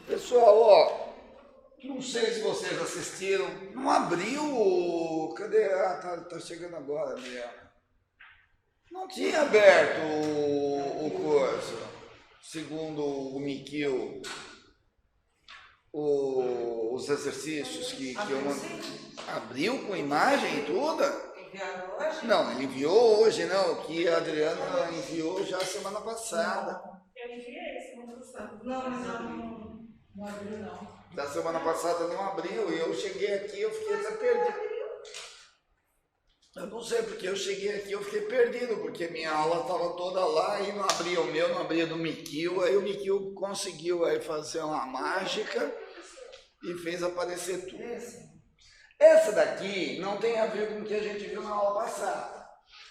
Pessoal, ó, não sei se vocês assistiram, não abriu, cadê? Ah, tá chegando agora, Adriano. Não tinha aberto o curso, segundo o Mikio, os exercícios que eu abriu com imagem e tudo? Enviaram hoje? Não, ele enviou hoje, não, que a Adriana enviou já semana passada. Eu enviei semana passada. Não, mas eu não abriu, não. Da semana passada não abriu e eu cheguei aqui, eu fiquei até perdido. Eu não sei porque eu cheguei aqui, eu fiquei perdido, porque minha aula estava toda lá e não abria o meu, não abria do Mikio, aí o Mikio conseguiu aí fazer uma mágica e fez aparecer tudo. Essa daqui não tem a ver com o que a gente viu na aula passada,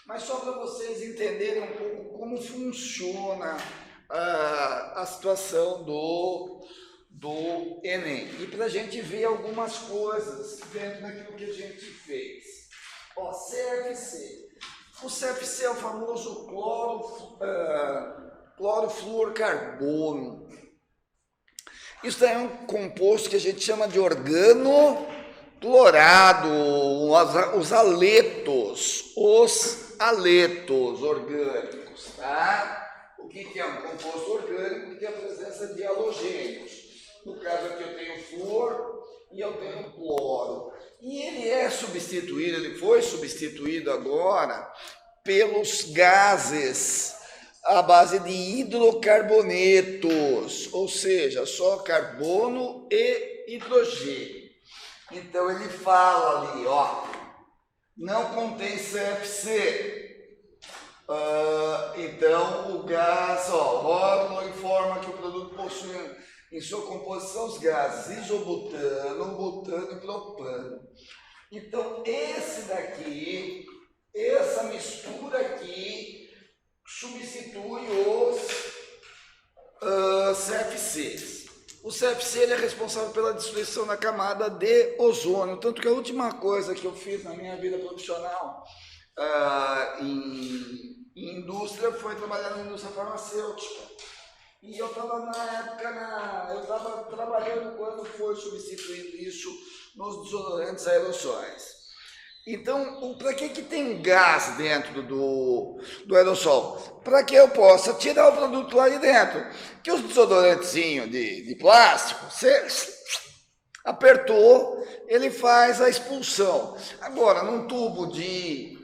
mas só para vocês entenderem um pouco como funciona a situação do Enem e para a gente ver algumas coisas dentro daquilo que a gente fez. Ó, CFC. O CFC é o famoso clorofluorcarbono. Isso é um composto que a gente chama de organoclorado, os aletos orgânicos, tá? O que é um composto orgânico? Que tem a presença de halogênios. No caso aqui eu tenho flúor e eu tenho cloro. E ele foi substituído agora pelos gases à base de hidrocarbonetos, ou seja, só carbono e hidrogênio. Então ele fala ali, ó, não contém CFC. Então o gás, ó, o rótulo informa que o produto possui em sua composição os gases isobutano, butano e propano. Então essa mistura aqui substitui os CFCs. O CFC ele é responsável pela destruição da camada de ozônio, tanto que a última coisa que eu fiz na minha vida profissional em indústria foi trabalhar na indústria farmacêutica. E eu estava eu estava trabalhando quando foi substituído isso nos desodorantes aerossóis. Então, para que tem gás dentro do aerossol? Para que eu possa tirar o produto lá de dentro. Que os desodorantezinhos de plástico, você apertou, ele faz a expulsão. Agora, num tubo de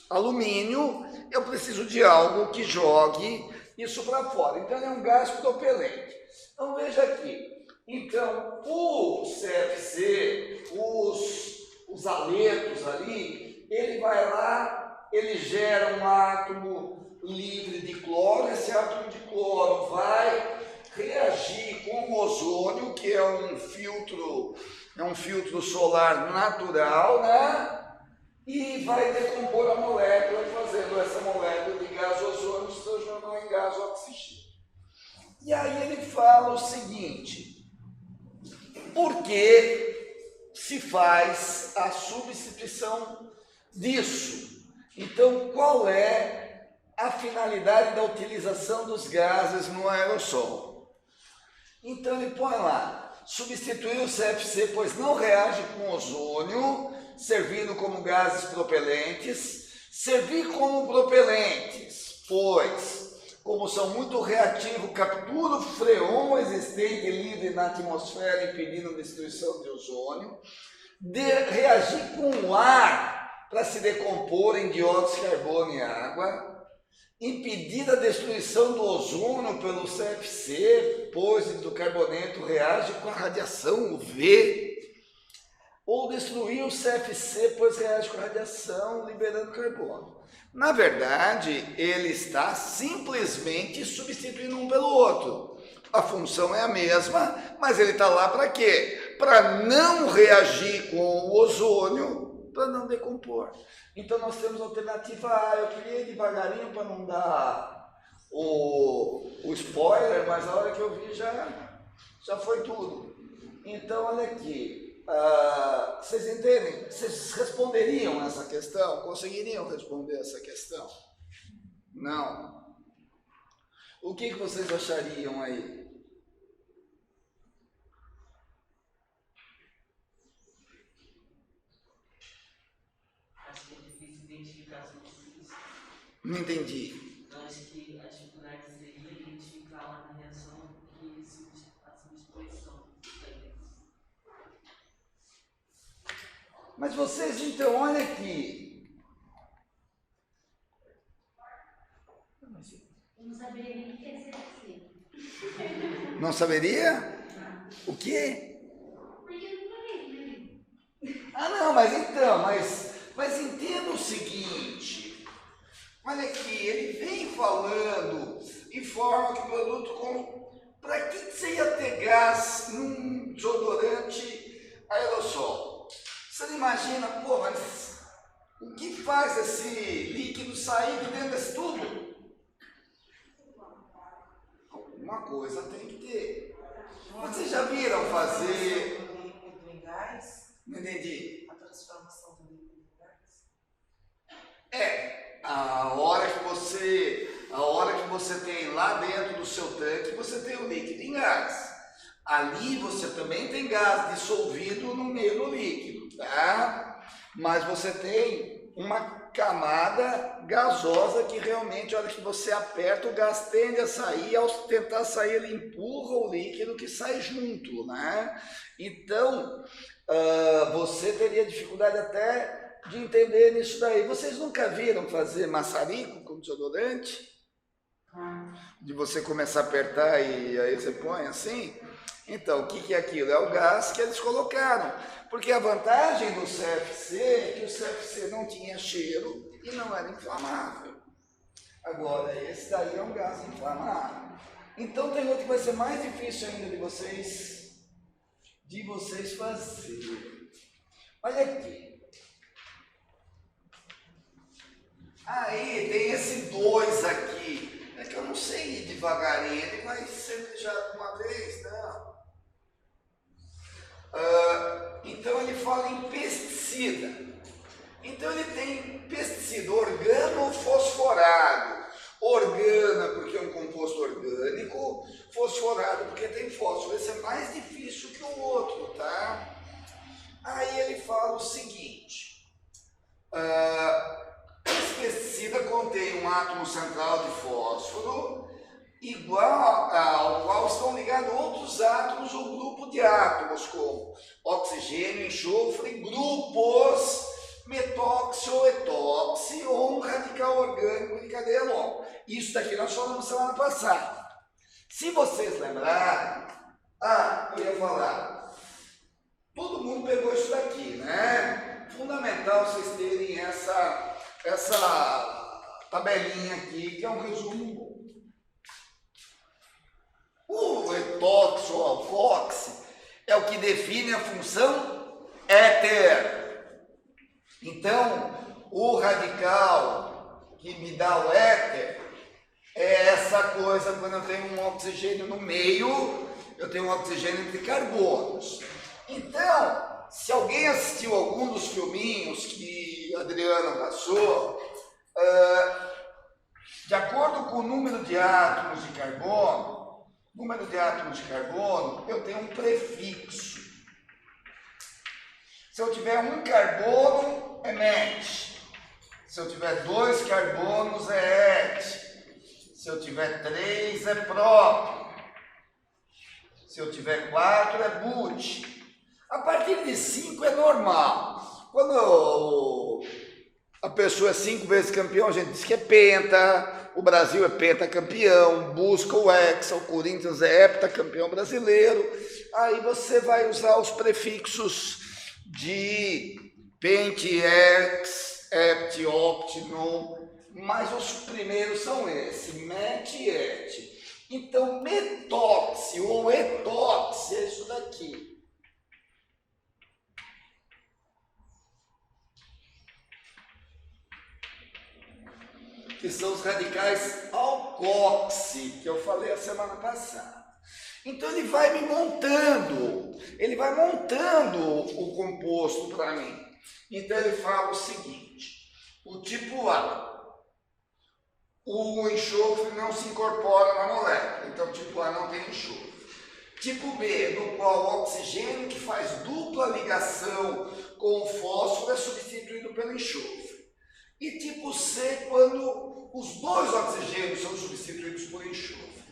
alumínio, eu preciso de algo que jogue isso para fora. Então, ele é um gás propelente. Então, veja aqui. Então, o CFC, os aletos ali, ele vai lá, ele gera um átomo livre de cloro, esse átomo de cloro vai reagir com o ozônio, que é um filtro solar natural, né? E vai decompor a molécula, fazendo essa molécula de gás ozônio se transformar em gás oxigênio. E aí ele fala o seguinte: por que se faz a substituição disso? Então, qual é a finalidade da utilização dos gases no aerossol? Então ele põe lá, substituir o CFC, pois não reage com ozônio, servindo como gases propelentes, servir como propelentes, pois, como são muito reativos, captura o freon existente livre na atmosfera, impedindo a destruição de ozônio, reagir com o ar para se decompor em dióxido de carbono e água, impedir a destruição do ozônio pelo CFC, pois o carboneto reage com a radiação UV, ou destruir o CFC, pois reage com a radiação, liberando carbono. Na verdade, ele está simplesmente substituindo um pelo outro. A função é a mesma, mas ele está lá para quê? Para não reagir com o ozônio, para não decompor. Então nós temos a alternativa A. Eu queria ir devagarinho para não dar o spoiler, mas a hora que eu vi já foi tudo. Então olha aqui. Vocês entendem? Vocês responderiam essa questão? Conseguiriam responder essa questão? Não. O que vocês achariam aí? identificar as substâncias. Não entendi. Eu acho que a dificuldade seria identificar lá na reação que a substituição tem. Mas vocês, então, olha aqui. Eu não saberia nem o que é CFC. Não saberia? O quê? Porque eu nunca vi, né? Ah, não, mas então, mas entenda o seguinte. Olha aqui, ele vem falando, informa que o produto... Para que você ia ter gás num desodorante aerossol? Você não imagina, pô, mas o que faz esse líquido sair de dentro desse tubo? Alguma coisa tem que ter. Vocês já viram fazer... Do líquido em gás? Não entendi. A transformação do líquido em gás? A hora que você tem lá dentro do seu tanque, você tem o líquido em gás. Ali você também tem gás dissolvido no meio do líquido, tá? Mas você tem uma camada gasosa que realmente, a hora que você aperta, o gás tende a sair, ao tentar sair, ele empurra o líquido que sai junto, né? Então, você teria dificuldade até de entender nisso daí. Vocês nunca viram fazer maçarico com desodorante? De você começar a apertar e aí você põe assim? Então, o que é aquilo? É o gás que eles colocaram. Porque a vantagem do CFC é que o CFC não tinha cheiro e não era inflamável. Agora, esse daí é um gás inflamável. Então, tem outro que vai ser mais difícil ainda de vocês fazerem. Olha aqui. Aí, tem esse 2 aqui. É que eu não sei ir devagarinho, ele vai ser já de uma vez, não. Então ele fala em pesticida. Então ele tem pesticida organofosforado. Organa porque é um composto orgânico, fosforado porque tem fósforo. Esse é mais difícil que o outro, tá? Aí ele fala o seguinte. Esse pesticida contém um átomo central de fósforo igual ao qual estão ligados outros átomos ou grupo de átomos, como oxigênio, enxofre, grupos metóxi ou etóxi ou um radical orgânico de cadeia longa. Isso daqui nós falamos semana passada. Se vocês lembrarem, eu ia falar, todo mundo pegou isso daqui, né? Fundamental vocês terem essa tabelinha aqui, que é um resumo bom. O etóxi ou alfoxi é o que define a função éter. Então, o radical que me dá o éter é essa coisa, quando eu tenho um oxigênio no meio, eu tenho um oxigênio entre carbonos. Então, se alguém assistiu algum dos filminhos que a Adriana passou, de acordo com o número de átomos de carbono, eu tenho um prefixo. Se eu tiver um carbono, é met. Se eu tiver 2 carbonos, é et. Se eu tiver 3, é prop. Se eu tiver 4, é but. A partir de 5 é normal. Quando a pessoa é 5 vezes campeão, a gente diz que é penta. O Brasil é pentacampeão, busca o hexa, o Corinthians é heptacampeão brasileiro. Aí você vai usar os prefixos de pente, hex, hept, opt, non, mas os primeiros são esses, met e et. Então, metóxi ou etóxi é isso daqui. Que são os radicais alcoxi, que eu falei a semana passada. Então ele vai me montando, o composto para mim. Então ele fala o seguinte, o tipo A, o enxofre não se incorpora na molécula, então tipo A não tem enxofre. Tipo B, no qual o oxigênio que faz dupla ligação com o fósforo é substituído pelo enxofre. e tipo C quando os dois oxigênios são substituídos por enxofre.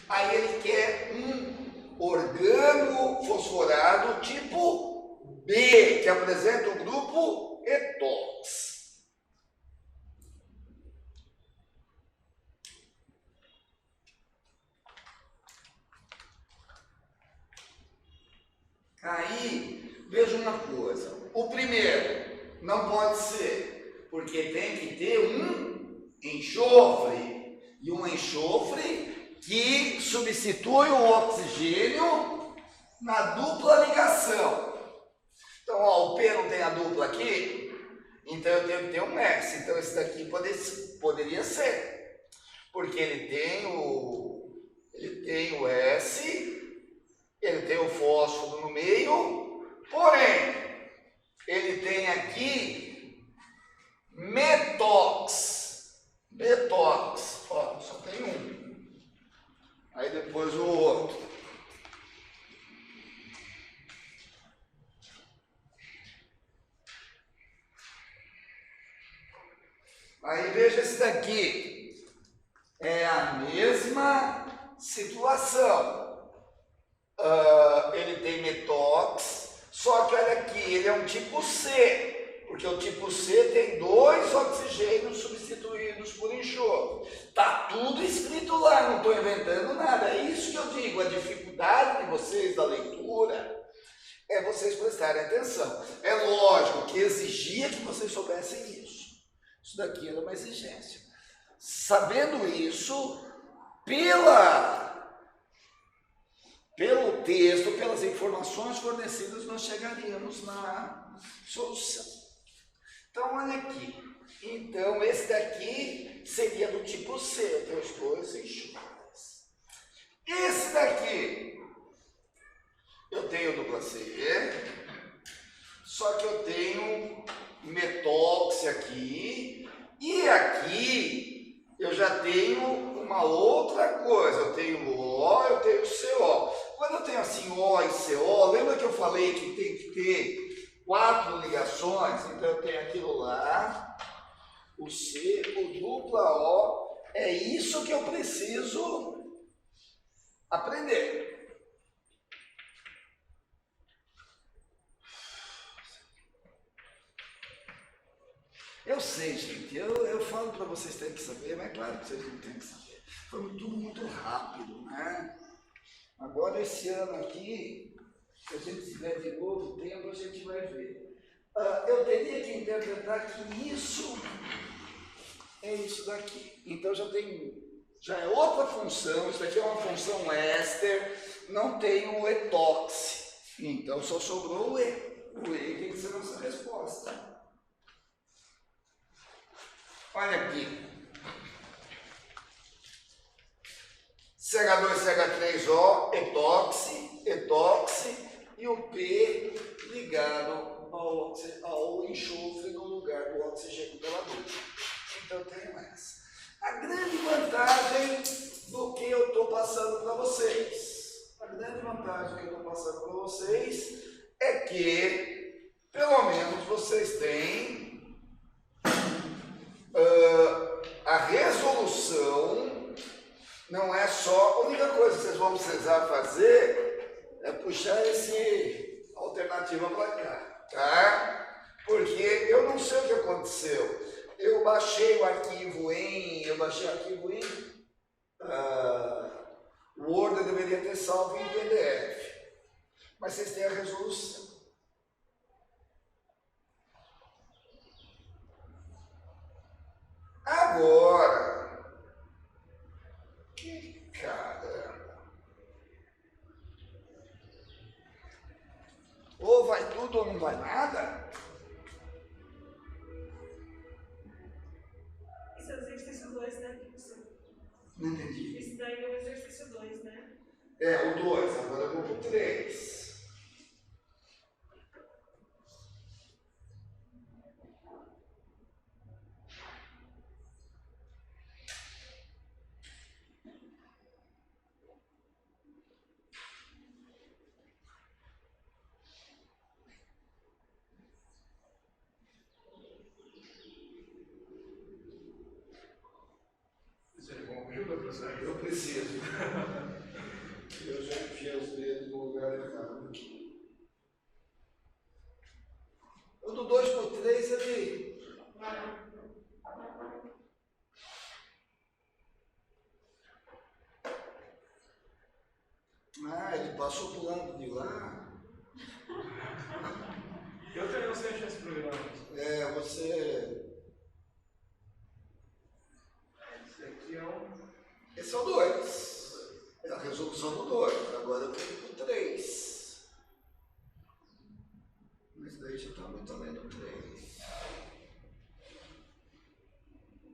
Aí ele quer um organo fosforado tipo B, que apresenta o grupo etox. Aí, veja uma coisa, o primeiro não pode ser, porque tem que ter um enxofre, e um enxofre que substitui o oxigênio na dupla ligação. Então, ó, o P não tem a dupla aqui, então eu tenho que ter um S, então esse daqui poderia ser, porque ele tem o S, ele tem o fósforo no meio, porém, ele tem aqui metox. Metox, ó, só tem um. Aí depois o outro. Aí veja esse daqui. É a mesma situação. Ele tem metox, só que olha aqui, ele é um tipo C, porque o tipo C tem 2 oxigênios substituídos por enxofre. Está tudo escrito lá, não estou inventando nada. É isso que eu digo, a dificuldade de vocês da leitura é vocês prestarem atenção. É lógico que exigia que vocês soubessem isso. Isso daqui era uma exigência. Sabendo isso, pelo texto, pelas informações fornecidas, nós chegaríamos na solução. Então, olha aqui. Então, esse daqui seria do tipo C, eu tenho os 2 enxofres. Esse daqui, eu tenho dupla C, só que eu tenho metox aqui, e aqui eu já tenho uma outra coisa, eu tenho O, eu tenho CO. Quando eu tenho assim O e CO, lembra que eu falei que tem que ter 4 ligações? Então eu tenho aquilo lá, o C, o dupla O, é isso que eu preciso aprender. Eu sei, gente, eu falo para vocês terem que saber, mas é claro que vocês não têm que saber. Foi tudo muito rápido, né? Agora esse ano aqui, se a gente tiver de novo tempo, a gente vai ver. Eu teria que interpretar que isso é isso daqui. Então já é outra função, isso aqui é uma função éster, não tem o etox. Então só sobrou o E. O E tem que ser a nossa resposta. Olha aqui. CH2CH3O, etoxe, e o P ligado ao enxofre no lugar do oxigênio pela dupla. Então eu tenho essa. A grande vantagem do que eu estou passando para vocês, é que, pelo menos, vocês têm a resolução. Não é só, a única coisa que vocês vão precisar fazer é puxar esse alternativa para cá, tá? Porque eu não sei o que aconteceu. Eu baixei o arquivo em Word, eu deveria ter salvo em PDF. Mas vocês têm a resolução. Agora, caramba. Ou vai tudo ou não vai nada? Esse é o exercício 2, né, professor? Não entendi. Esse daí é o exercício 2, né? É, o 2, agora eu vou pro 3. passou pulando de lá. Eu também não sei achar esse programa. Você... Esse aqui é um... Esse é o 2. É a resolução do 2. Agora eu tenho pro 3. Mas daí já está muito além do 3.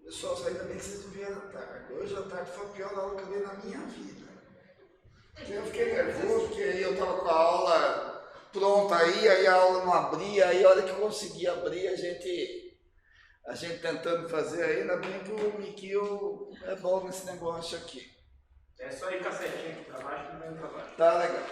Pessoal, ainda bem que vocês não vieram à tarde. Hoje à tarde foi a pior aula que eu dei na minha vida. Eu fiquei nervoso, porque aí eu estava com a aula pronta aí a aula não abria, aí a hora que eu consegui abrir, a gente tentando fazer aí, ainda bem que o Miquel é bom nesse negócio aqui. É só ir cacetinho aqui para baixo que não vem para baixo. Tá legal.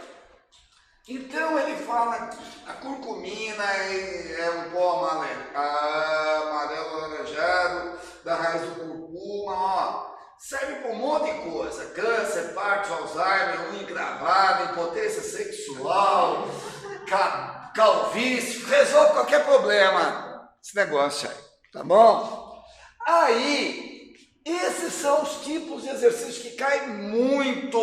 Então ele fala aqui, a curcumina é um pó amarelo alaranjado da raiz do curcuma, ó, serve para um monte de coisa, câncer, Parkinson, Alzheimer, unha encravada, impotência sexual, calvície, resolve qualquer problema, esse negócio aí, tá bom? Aí, esses são os tipos de exercícios que caem muito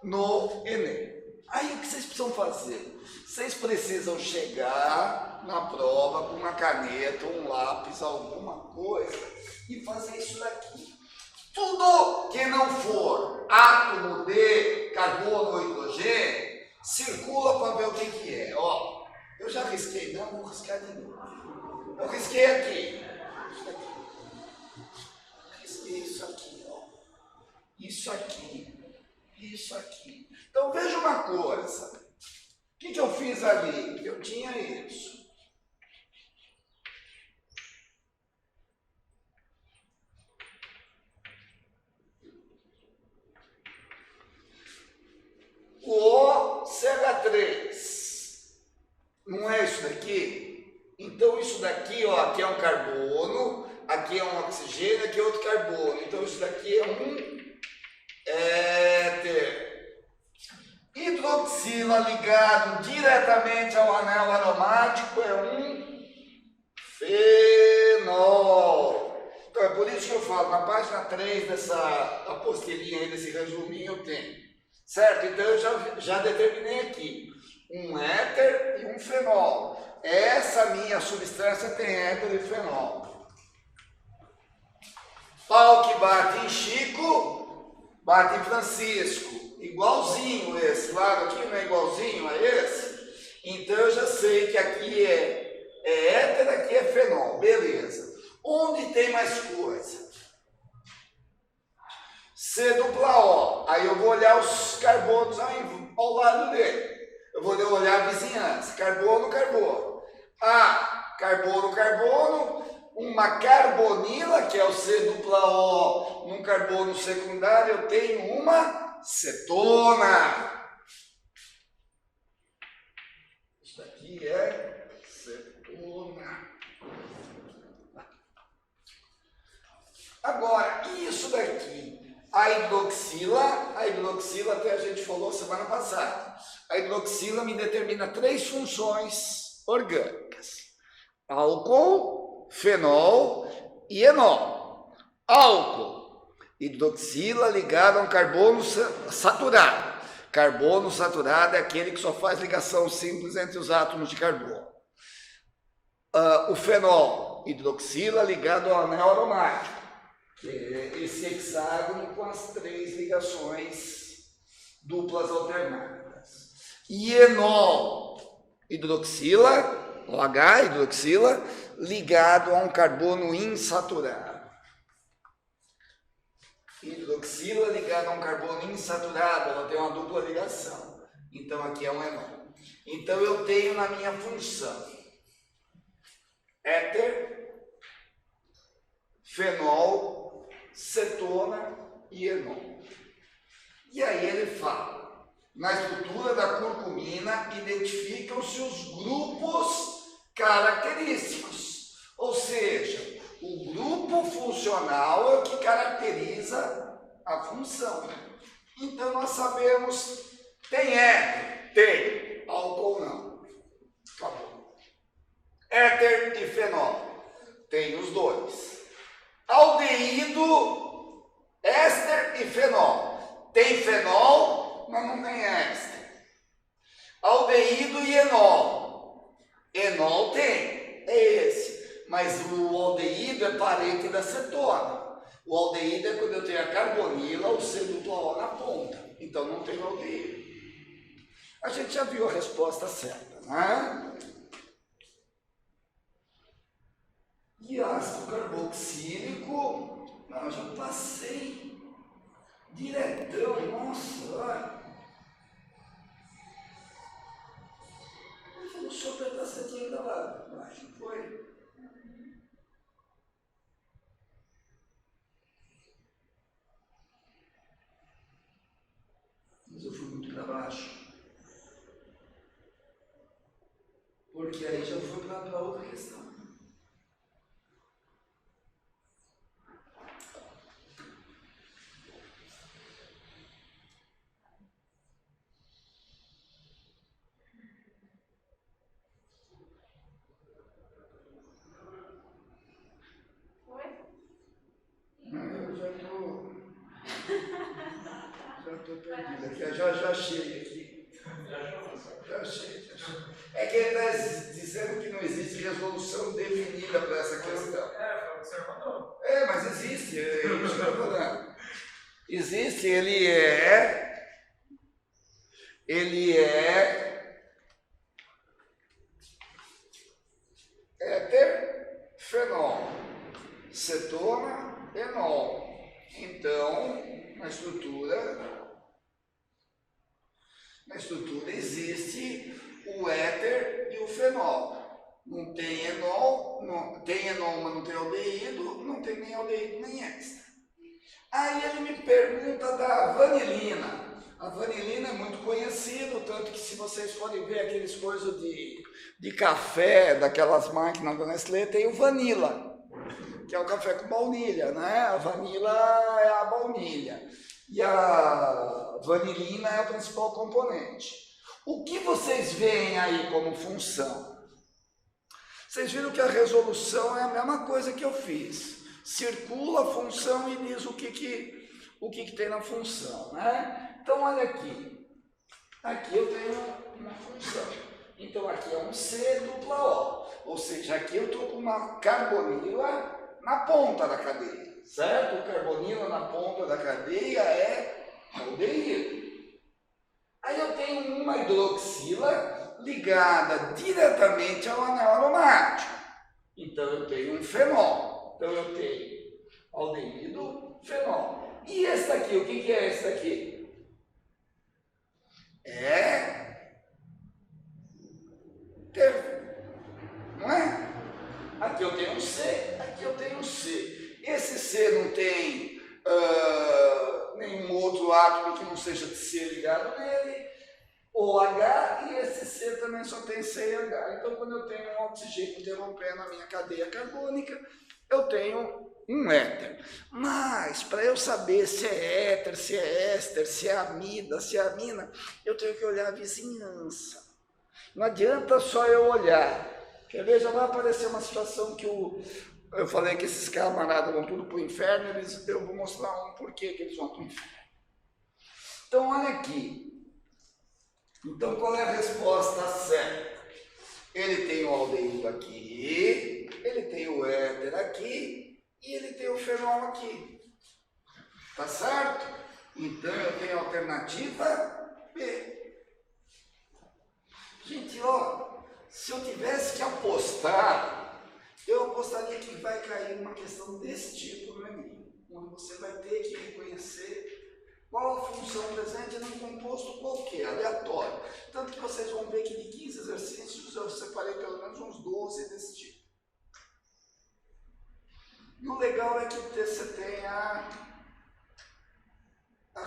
no Enem. Aí o que vocês precisam fazer? Vocês precisam chegar na prova com uma caneta, um lápis, alguma coisa e fazer isso daqui. Tudo que não for átomo de carbono ou hidrogênio, circula para ver o que é. Ó, eu já risquei, não vou riscar de novo. Eu risquei aqui. Risquei isso aqui, ó. Isso aqui. Isso aqui. Então veja uma coisa. O que eu fiz ali? Eu tinha isso. O CH3 não é isso daqui? Então isso daqui, ó, aqui é um carbono, aqui é um oxigênio, aqui é outro carbono. Então isso daqui é um éter. Hidroxila ligado diretamente ao anel aromático é um fenol. Então é por isso que eu falo, na página 3 dessa apostilinha aí, desse resuminho eu tenho. Certo? Então eu já determinei aqui um éter e um fenol. Essa minha substância tem éter e fenol. Pau que bate em Chico, bate em Francisco. Igualzinho esse, claro, aqui não é igualzinho a esse. Então eu já sei que aqui é éter, aqui é fenol. Beleza. Onde tem mais coisa? C-O. Aí eu vou olhar os carbonos ao lado dele. Eu vou olhar a vizinhança. Carbono, carbono. Ah, carbono, carbono. Uma carbonila, que é o C-O, num carbono secundário, eu tenho uma cetona. Isso daqui é cetona. Agora, isso daqui, a hidroxila até a gente falou semana passada. A hidroxila me determina 3 funções orgânicas: álcool, fenol e enol. Álcool, hidroxila ligada a um carbono saturado. Carbono saturado é aquele que só faz ligação simples entre os átomos de carbono. O fenol, hidroxila ligado ao anel aromático. Esse hexágono com as 3 ligações duplas alternadas. E enol, hidroxila, OH, hidroxila, ligado a um carbono insaturado. Hidroxila ligada a um carbono insaturado, ela tem uma dupla ligação. Então aqui é um enol. Então eu tenho na minha função éter, fenol, cetona e enol. E aí ele fala, na estrutura da curcumina identificam-se os grupos característicos, ou seja, o grupo funcional é o que caracteriza a função. Então nós sabemos, tem éter? Tem. Álcool não. Acabou. Éter e fenol. Tem os 2. Aldeído, éster e fenol. Tem fenol, mas não tem éster. aldeído e enol. Enol tem, é esse. Mas o aldeído é parente da cetona. O aldeído é quando eu tenho a carbonila, o C-O na ponta. Então não tem aldeído. A gente já viu a resposta certa, né? E ácido carboxílico, não, eu já passei diretão, nossa, olha. Ele falou só apertar a setinha da lá, acho que foi. Mas eu fui muito para baixo. Porque aí já foi para outra questão. Eu estou perdido aqui, já achei aqui. Já achei. É que ele está dizendo que não existe resolução definida para essa questão. Foi o que você mandou. Mas existe, é isso que eu estou falando. Existe, ele é éter, fenol, cetona, enol. Então, na estrutura existe o éter e o fenol. Não tem enol, tem enol, mas não tem aldeído, não tem nem aldeído nem éster. Aí ele me pergunta da vanilina. A vanilina é muito conhecido, tanto que se vocês forem ver aqueles coisas de café, daquelas máquinas da Nestlé, tem o vanila, que é o café com baunilha, né? A vanila é a baunilha e a vanilina é o principal componente. O que vocês veem aí como função? Vocês viram que a resolução é a mesma coisa que eu fiz. Circula a função e diz o que tem na função, né? Então, olha aqui. Aqui eu tenho uma função. Então, aqui é um C-O. Ou seja, aqui eu estou com uma carbonila na ponta da cadeia, certo? O carbonila na ponta da cadeia é aldeído. Aí eu tenho uma hidroxila ligada diretamente ao anel aromático. Então, eu tenho um fenol. Então, eu tenho aldeído, fenol. E esse aqui, o que é esse aqui? Não é? Aqui eu tenho um C, aqui eu tenho um C. Esse C não tem nenhum outro átomo que não seja de C ligado nele, ou H, e esse C também só tem C e H. Então, quando eu tenho um oxigênio interrompendo a minha cadeia carbônica, eu tenho um éter. Mas, para eu saber se é éter, se é éster, se é amida, se é amina, eu tenho que olhar a vizinhança. Não adianta só eu olhar. Quer ver? Já vai aparecer uma situação que eu falei que esses camaradas vão tudo para o inferno, eu vou mostrar um porquê que eles vão para o inferno. Então, olha aqui. Então, qual é a resposta certa? Ele tem o aldeído aqui, ele tem o éter aqui e ele tem o fenol aqui. Tá certo? Então, eu tenho a alternativa B. Gente, ó, se eu tivesse que apostar, eu apostaria que vai cair uma questão desse tipo no Enem, onde você vai ter que reconhecer qual a função presente num composto qualquer, aleatório. Tanto que vocês vão ver que de 15 exercícios eu separei pelo menos uns 12 desse tipo. E o legal é que você tem a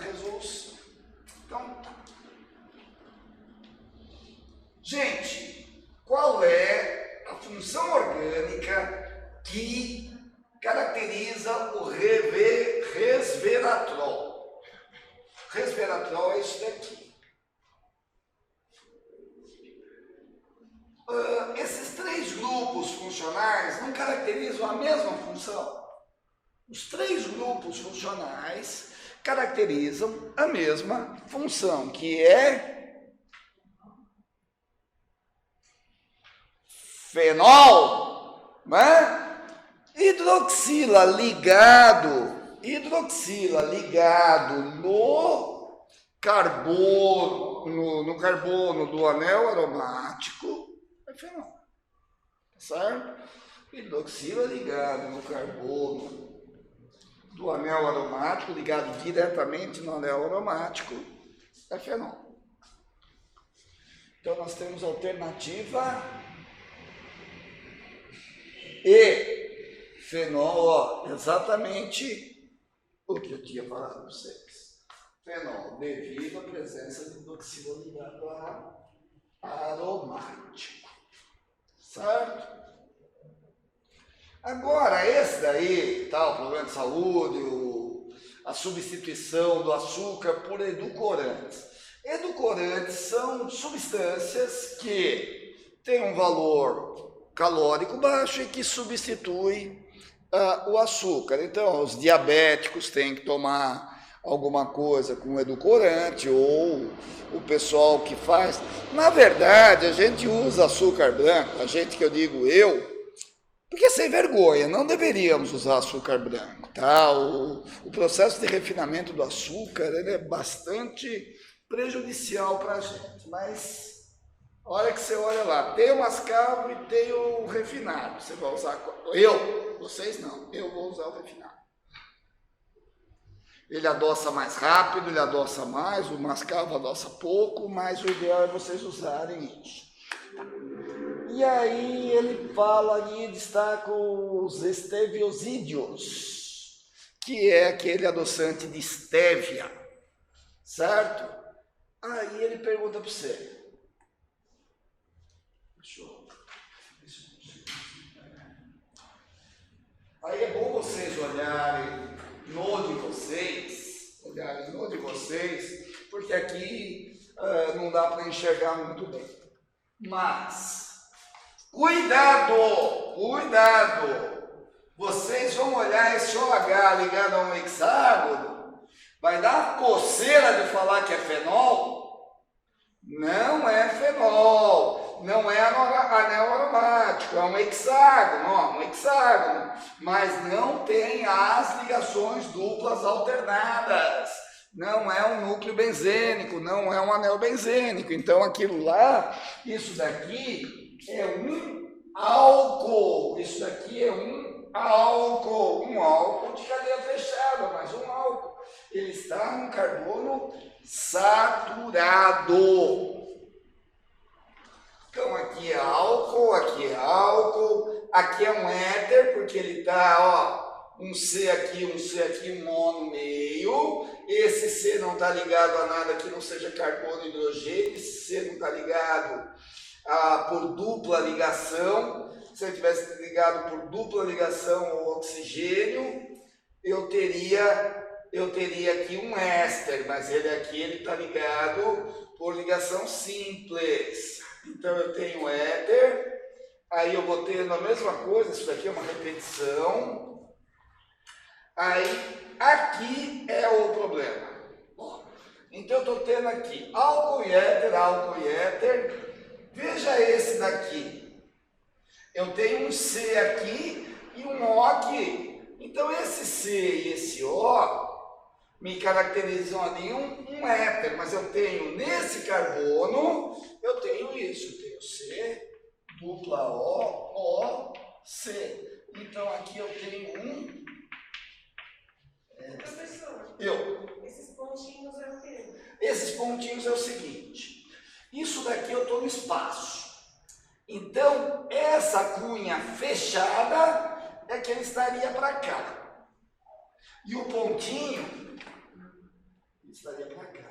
resolução. Então, gente, qual é a função orgânica que caracteriza o resveratrol? Resveratrol é isso daqui. Esses três grupos funcionais não caracterizam a mesma função? Os três grupos funcionais caracterizam a mesma função, que é fenol, né? Hidroxila ligado no carbono do anel aromático é fenol, certo? Hidroxila ligado no carbono do anel aromático, ligado diretamente no anel aromático, é fenol. Então nós temos a alternativa E. Fenol, ó, exatamente o que eu tinha falado para vocês. Fenol, devido à presença de hidroxila ligado a aromático. Certo? Agora, esse daí, o problema de saúde, a substituição do açúcar por edulcorantes. Edulcorantes são substâncias que têm um valor calórico baixo e que substituem o açúcar. Então, os diabéticos têm que tomar alguma coisa com edulcorante, ou o pessoal que faz. Na verdade, a gente usa açúcar branco, a gente que eu digo eu, porque é sem vergonha, não deveríamos usar açúcar branco, tá? O processo de refinamento do açúcar ele é bastante prejudicial para a gente, mas a hora que você olha lá, tem o mascavo e tem o refinado, você vai usar vocês não, eu vou usar o refinado. Ele adoça mais rápido, ele adoça mais, o mascavo adoça pouco, mas o ideal é vocês usarem isso. E aí ele fala ali, destaca os esteviosídeos, que é aquele adoçante de estévia, certo? Aí ele pergunta para você. Aí é bom vocês olharem no de vocês, porque aqui não dá para enxergar muito bem. Mas, cuidado! Vocês vão olhar esse OH ligado a um hexágono, vai dar coceira de falar que é fenol? Não é fenol, não é anel aromático, é um hexágono, mas não tem as ligações duplas alternadas, não é um núcleo benzênico, não é um anel benzênico, então aquilo lá, isso daqui é um álcool, isso daqui é um álcool de cadeia fechada, mas um álcool, ele está num carbono saturado. Então aqui é álcool, aqui é um éter, porque ele está, um C aqui, um O no meio. Esse C não está ligado a nada que não seja carbono e hidrogênio, esse C não está ligado por dupla ligação. Se ele tivesse ligado por dupla ligação ao oxigênio, eu teria aqui um éster, mas ele está ligado por ligação simples. Então eu tenho éter, aí eu vou tendo a mesma coisa, isso daqui é uma repetição. Aí aqui é o problema. Então eu estou tendo aqui álcool e éter. Veja esse daqui. Eu tenho um C aqui e um O aqui. Então esse C e esse O me caracterizam ali um éter, mas eu tenho nesse carbono, eu tenho isso, eu tenho C, dupla O, C. Então aqui eu tenho um... Professor, esses pontinhos é o quê? Esses pontinhos é o seguinte, isso daqui eu estou no espaço. Então essa cunha fechada é que ele estaria para cá. E o pontinho estaria para cá.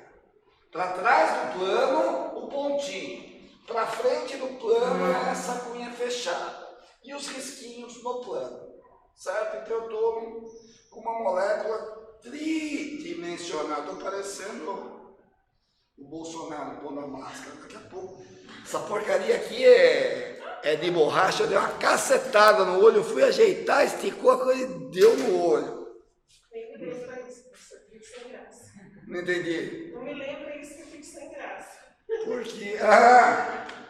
Para trás do plano, o pontinho. Para frente do plano, essa cunha fechada. E os risquinhos no plano. Certo? Então eu estou com uma molécula tridimensional. Estou parecendo o Bolsonaro pondo a máscara. Daqui a pouco. Essa porcaria aqui é de borracha. Eu dei uma cacetada no olho. Eu fui ajeitar, esticou a coisa e deu no olho. Tem que lembrar isso, professor. Fique sem graça. Não entendi. Não me lembra isso que eu fico sem graça. Porque,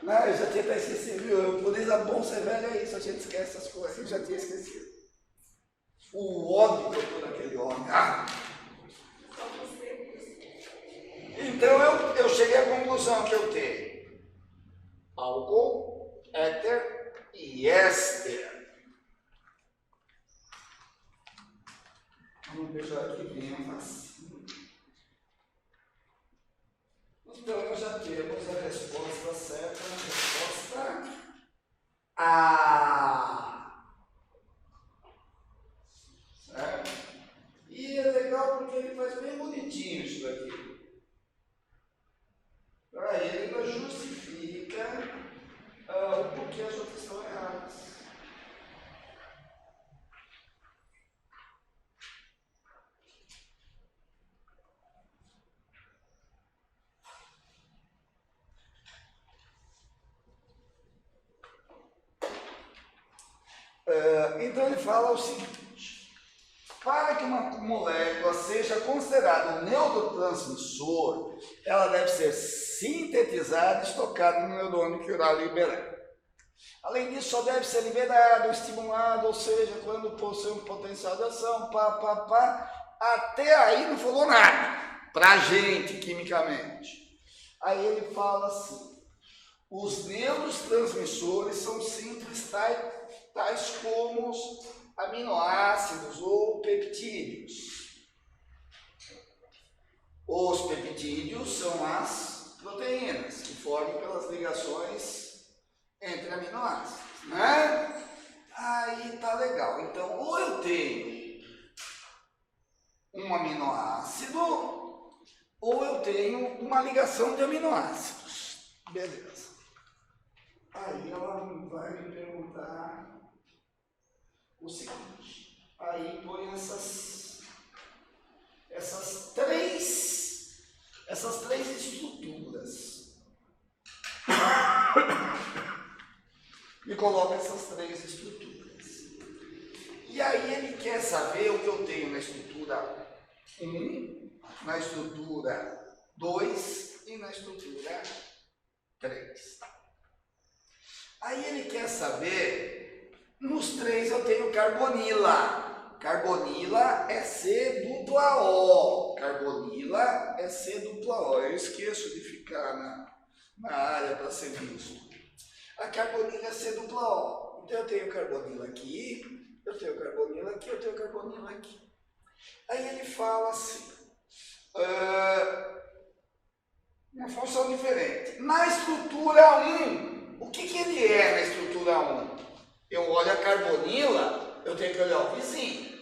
Não, eu já tinha até esquecido, viu? Por isso é bom ser velho é isso, a gente esquece essas coisas, eu já tinha esquecido. O ódio que eu estou naquele homem. Ah. Então eu cheguei à conclusão que eu tenho álcool, éter e éster. Vamos deixar aqui bem facinho. Então já temos a resposta certa, a resposta A. Certo? E é legal porque ele faz bem bonitinho isso daqui. Aí ele ainda justifica o porquê as outras estão erradas. Então ele fala o seguinte: para que uma molécula seja considerada um neurotransmissor, ela deve ser sintetizada e estocada no neurônio que irá liberar. Além disso, só deve ser liberado, estimulado, ou seja, quando possui um potencial de ação, até aí não falou nada para a gente, quimicamente. Aí ele fala assim: os neurotransmissores são simples, tais como os aminoácidos ou peptídeos. Os peptídeos são as proteínas que formam pelas ligações entre aminoácidos, né? Aí tá legal. Então, ou eu tenho um aminoácido, ou eu tenho uma ligação de aminoácidos. Beleza. Aí ela vai me perguntar o seguinte: aí põe essas três estruturas. Me coloca essas três estruturas. E aí ele quer saber o que eu tenho na estrutura 1, na estrutura 2 e na estrutura 3. Aí ele quer saber, nos três eu tenho carbonila. Carbonila é C-O. Carbonila é C-O. Eu esqueço de ficar na área para ser visto. A carbonila é C-O. Então eu tenho carbonila aqui, eu tenho carbonila aqui, eu tenho carbonila aqui. Aí ele fala assim, uma função diferente. Na estrutura 1, o que ele é na estrutura 1? Eu olho a carbonila, eu tenho que olhar o vizinho.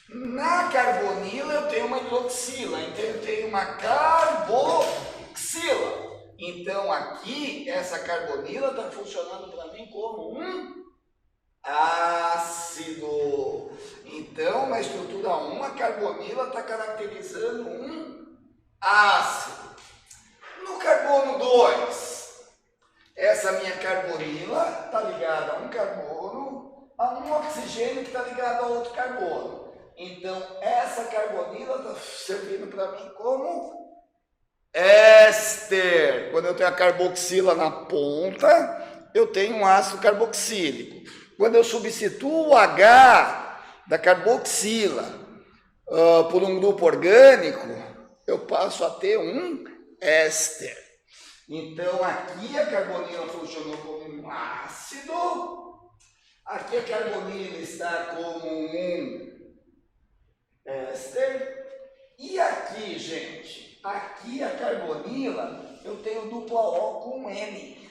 Na carbonila eu tenho uma hidroxila, então eu tenho uma carboxila. Então aqui, essa carbonila está funcionando para mim como um ácido. Então, na estrutura 1, a carbonila está caracterizando um ácido. No carbono 2, essa minha carbonila está ligada a um carbono, a um oxigênio que está ligado a outro carbono. Então, essa carbonila está servindo para mim como éster. Quando eu tenho a carboxila na ponta, eu tenho um ácido carboxílico. Quando eu substituo o H da carboxila por um grupo orgânico, eu passo a ter um éster. Então, aqui a carbonila funcionou como um ácido, aqui a carbonila está como um éster, e aqui, gente, aqui a carbonila, eu tenho dupla O com N.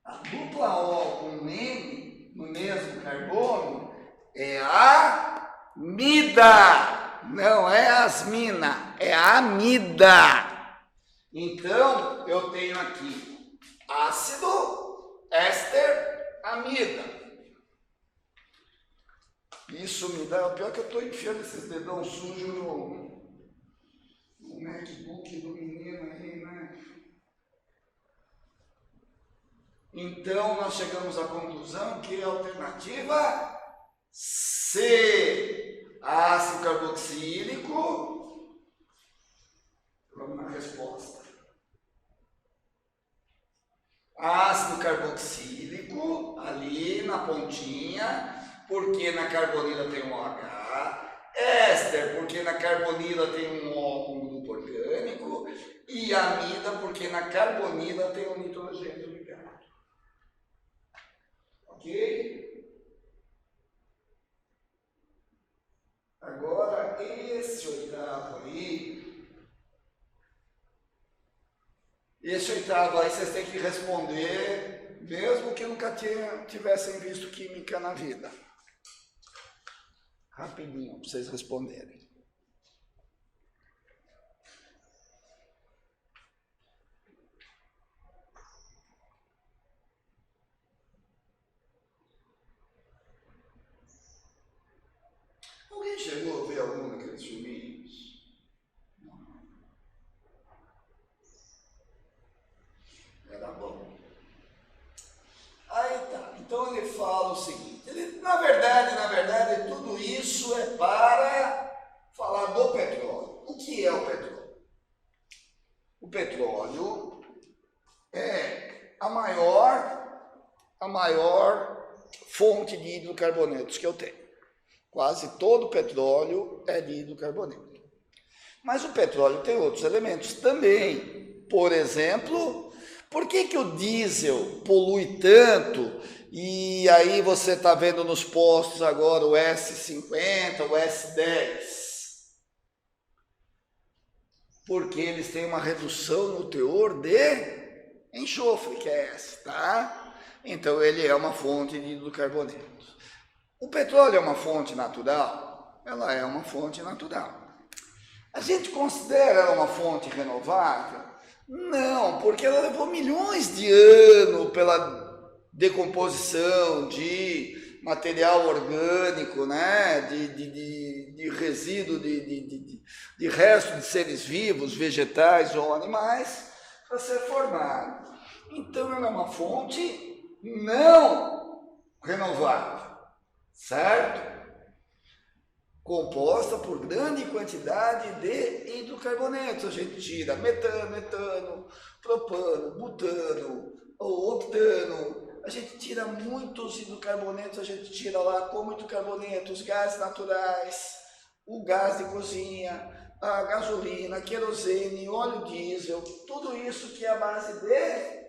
A dupla O com N, no mesmo carbono, é a amida, não é asmina, é a amida. Então, eu tenho aqui ácido, éster, amida. Isso me dá, o pior que eu estou enfiando esses dedão sujos no MacBook do menino aí, né? Então, nós chegamos à conclusão que a alternativa C, ácido carboxílico. Vamos na resposta. Ácido carboxílico, ali na pontinha, porque na carbonila tem um OH. Éster, porque na carbonila tem um O com grupo orgânico. E amida, porque na carbonila tem um nitrogênio ligado. Ok? Agora, esse oitavo aí, vocês têm que responder, mesmo que nunca tivessem visto química na vida. Rapidinho, para vocês responderem. Alguém chegou a ver algum daqueles filminhos? Era bom. Aí tá, então ele fala o seguinte, na verdade, tudo isso é para falar do petróleo. O que é o petróleo? O petróleo é a maior fonte de hidrocarbonetos que eu tenho. Quase todo petróleo é de hidrocarboneto. Mas o petróleo tem outros elementos também. Por exemplo, por que o diesel polui tanto? E aí você está vendo nos postos agora o S50, o S10. Porque eles têm uma redução no teor de enxofre, que é essa, tá? Então ele é uma fonte de hidrocarbonetos. O petróleo é uma fonte natural? Ela é uma fonte natural. A gente considera ela uma fonte renovável? Não, porque ela levou milhões de anos pela decomposição de material orgânico, né? de resíduo, de resto de seres vivos, vegetais ou animais, para ser formado. Então ela é uma fonte não renovável. Certo? Composta por grande quantidade de hidrocarbonetos. A gente tira metano, etano, propano, butano, octano. A gente tira muitos hidrocarbonetos, a gente tira lá como hidrocarbonetos, gases naturais, o gás de cozinha, a gasolina, querosene, óleo diesel, tudo isso que é a base de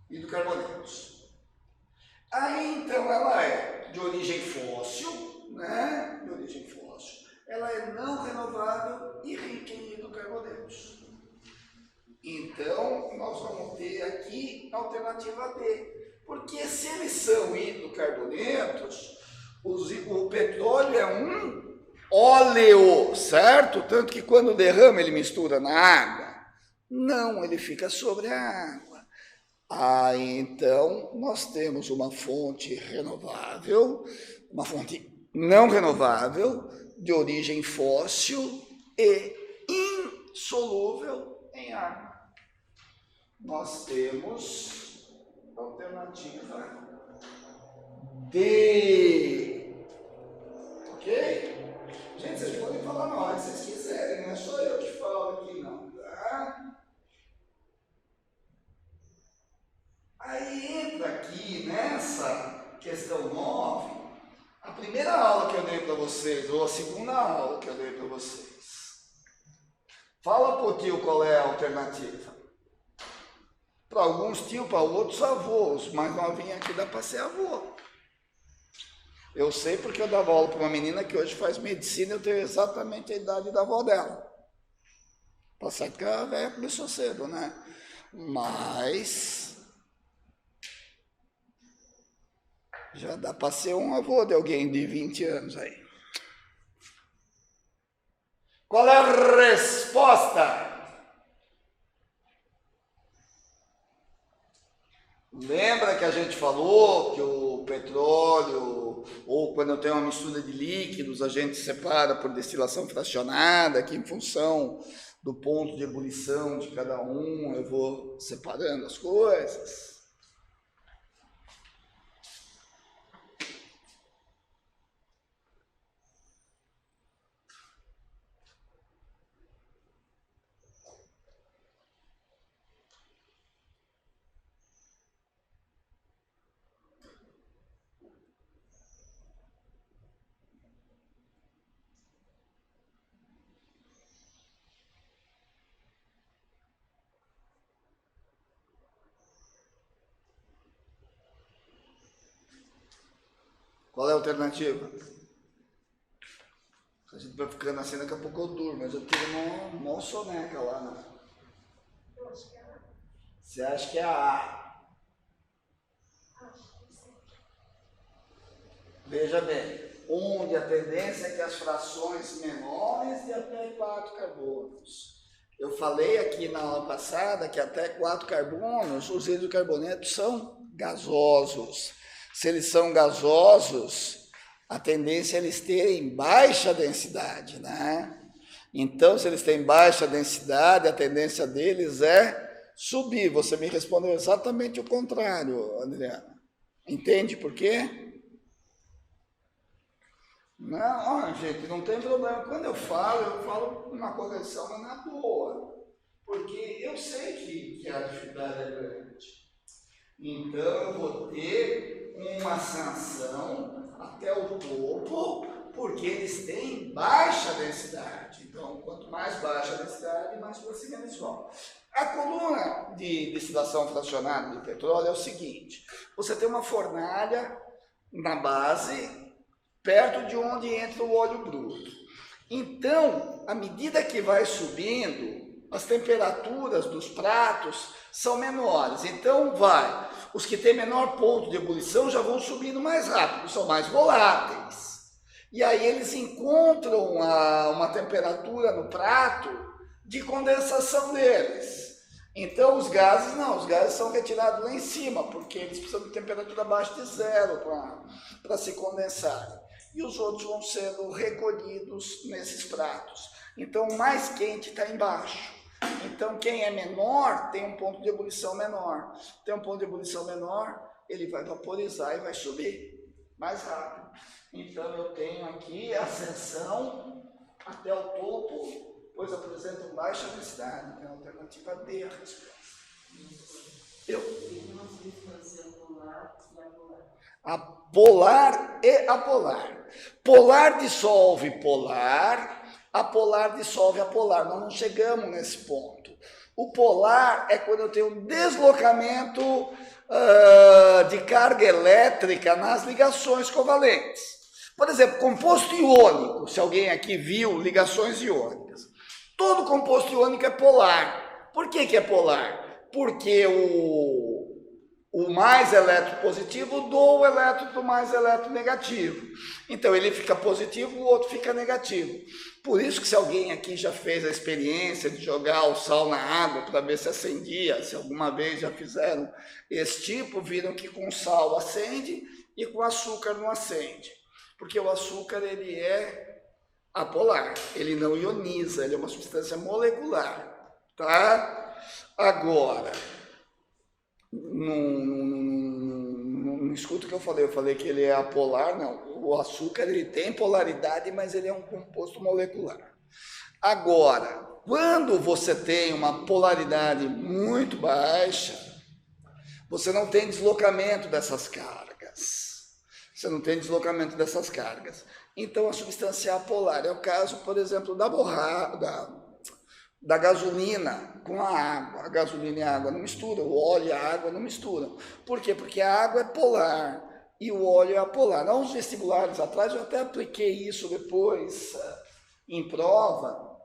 hidrocarbonetos. Aí então ela é de origem fóssil, né? De origem fóssil. Ela é não renovável e rica em hidrocarbonetos. Então nós vamos ter aqui a alternativa B. Porque se eles são hidrocarbonetos, o petróleo é um óleo, certo? Tanto que quando derrama ele mistura na água. Não, ele fica sobre a água. Então, nós temos uma fonte renovável, uma fonte não renovável, de origem fóssil e insolúvel em água. Nós temos a alternativa D. Ok? Gente, vocês podem falar na hora que vocês quiserem, não é só eu que falo aqui não, tá? Aí entra aqui nessa questão 9, a primeira aula que eu dei para vocês, ou a segunda aula que eu dei para vocês. Fala pro tio qual é a alternativa. Para alguns tio, para outros avós, mas novinha aqui dá para ser avô. Eu sei porque eu dava aula para uma menina que hoje faz medicina, eu tenho exatamente a idade da avó dela. Passar que a velha começou cedo, né? Mas já dá para ser um avô de alguém de 20 anos aí. Qual é a resposta? Lembra que a gente falou que o petróleo, ou quando eu tenho uma mistura de líquidos, a gente separa por destilação fracionada, que em função do ponto de ebulição de cada um, eu vou separando as coisas. Qual é a alternativa? A gente vai ficando assim, daqui a pouco eu durmo, mas eu tenho uma soneca lá, né? Você acha que é a A? Veja bem, onde a tendência é que as frações menores de até 4 carbonos. Eu falei aqui na aula passada que até 4 carbonos, os hidrocarbonetos são gasosos. Se eles são gasosos, a tendência é eles terem baixa densidade, né? Então, se eles têm baixa densidade, a tendência deles é subir. Você me respondeu exatamente o contrário, Adriana. Entende por quê? Não, gente, não tem problema. Quando eu falo uma correção, mas na boa. Porque eu sei que a dificuldade é grande. Então, eu vou ter uma sanção até o topo, porque eles têm baixa densidade. Então, quanto mais baixa a densidade, mais para cima eles vão. A coluna de destilação fracionada de petróleo é o seguinte. Você tem uma fornalha na base, perto de onde entra o óleo bruto. Então, à medida que vai subindo, as temperaturas dos pratos são menores. Então, os que têm menor ponto de ebulição já vão subindo mais rápido, são mais voláteis. E aí eles encontram uma temperatura no prato de condensação deles. Então, os gases são retirados lá em cima, porque eles precisam de temperatura abaixo de 0 para se condensarem. E os outros vão sendo recolhidos nesses pratos. Então, o mais quente está embaixo. Então, quem é menor tem um ponto de ebulição menor. Tem um ponto de ebulição menor, ele vai vaporizar e vai subir mais rápido. Então, eu tenho aqui a ascensão até o topo, pois apresentam baixa densidade. É a alternativa D a resposta. Tem uma substância polar e apolar. A polar e apolar. Polar dissolve polar, apolar dissolve apolar. Nós não chegamos nesse ponto. O polar é quando eu tenho um deslocamento de carga elétrica nas ligações covalentes. Por exemplo, composto iônico, se alguém aqui viu ligações iônicas. Todo composto iônico é polar. Por que é polar? Porque o mais eletropositivo doa o elétron do mais eletronegativo. Então, ele fica positivo, o outro fica negativo. Por isso que se alguém aqui já fez a experiência de jogar o sal na água para ver se acendia, se alguma vez já fizeram esse tipo, viram que com sal acende e com açúcar não acende. Porque o açúcar, ele é apolar, ele não ioniza, ele é uma substância molecular, tá? Agora, não escuta o que eu falei que ele é apolar, não. O açúcar, ele tem polaridade, mas ele é um composto molecular. Agora, quando você tem uma polaridade muito baixa, você não tem deslocamento dessas cargas. Você não tem deslocamento dessas cargas. Então, a substância é apolar. É o caso, por exemplo, da gasolina com a água. A gasolina e a água não misturam, o óleo e a água não misturam. Por quê? Porque a água é polar e o óleo é apolar. Há uns vestibulares atrás, eu até apliquei isso depois em prova,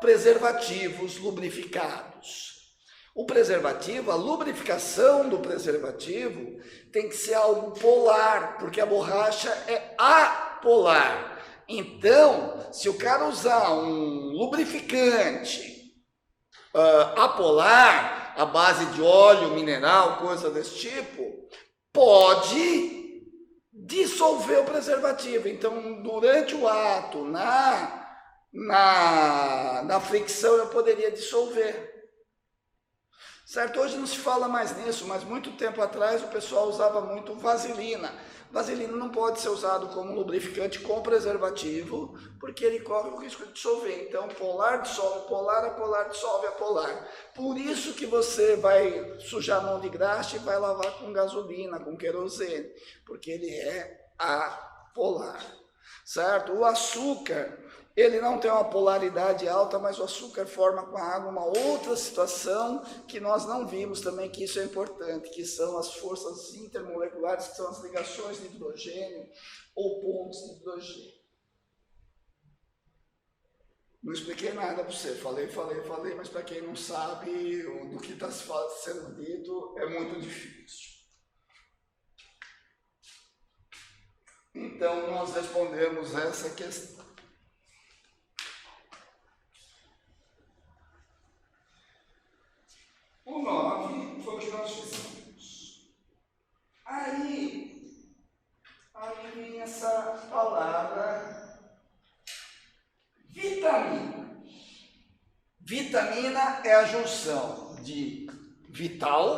preservativos lubrificados. O preservativo, a lubrificação do preservativo tem que ser algo polar, porque a borracha é apolar. Então, se o cara usar um lubrificante apolar, à base de óleo, mineral, coisa desse tipo, pode dissolver o preservativo. Então, durante o ato, na fricção, eu poderia dissolver. Certo? Hoje não se fala mais nisso, mas muito tempo atrás o pessoal usava muito vaselina. Vaselina não pode ser usado como lubrificante com preservativo, porque ele corre o risco de dissolver. Então, polar dissolve polar, apolar dissolve apolar. Por isso que você vai sujar a mão de graxa e vai lavar com gasolina, com querosene, porque ele é apolar. Certo? O açúcar, ele não tem uma polaridade alta, mas o açúcar forma com a água uma outra situação que nós não vimos também, que isso é importante, que são as forças intermoleculares, que são as ligações de hidrogênio ou pontos de hidrogênio. Não expliquei nada para você, falei, mas para quem não sabe do que está sendo dito, é muito difícil. Então, nós respondemos essa questão. O 9 foi o que nós fizemos. Aí vem essa palavra vitamina. Vitamina é a junção de vital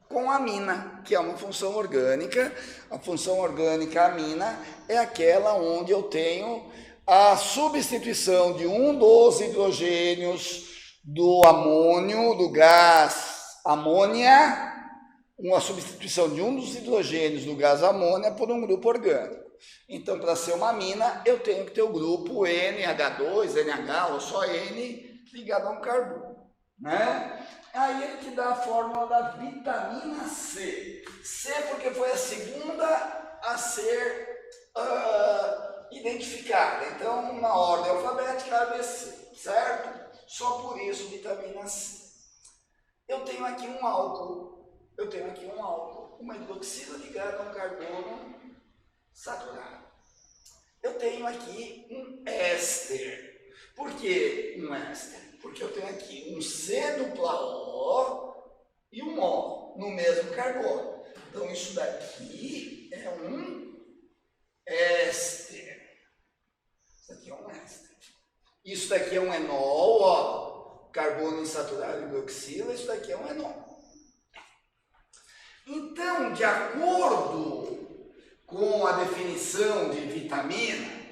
com amina, que é uma função orgânica. A função orgânica amina é aquela onde eu tenho a substituição de um dos hidrogênios do amônio, do gás amônia, uma substituição de um dos hidrogênios do gás amônia por um grupo orgânico. Então, para ser uma amina, eu tenho que ter o grupo NH2, NH ou só N ligado a um carbono, né? Aí ele te dá a fórmula da vitamina C. C porque foi a segunda a ser identificada. Então, na ordem alfabética, ABC, certo? Só por isso, vitamina C. Eu tenho aqui um álcool, uma hidroxila ligada a um carbono saturado. Eu tenho aqui um éster. Por que um éster? Porque eu tenho aqui um C dupla O e um O no mesmo carbono. Então, isso daqui é um éster. Isso aqui é um éster. Isso daqui é um enol, ó, carbono insaturado hidroxila, isso daqui é um enol. Então, de acordo com a definição de vitamina,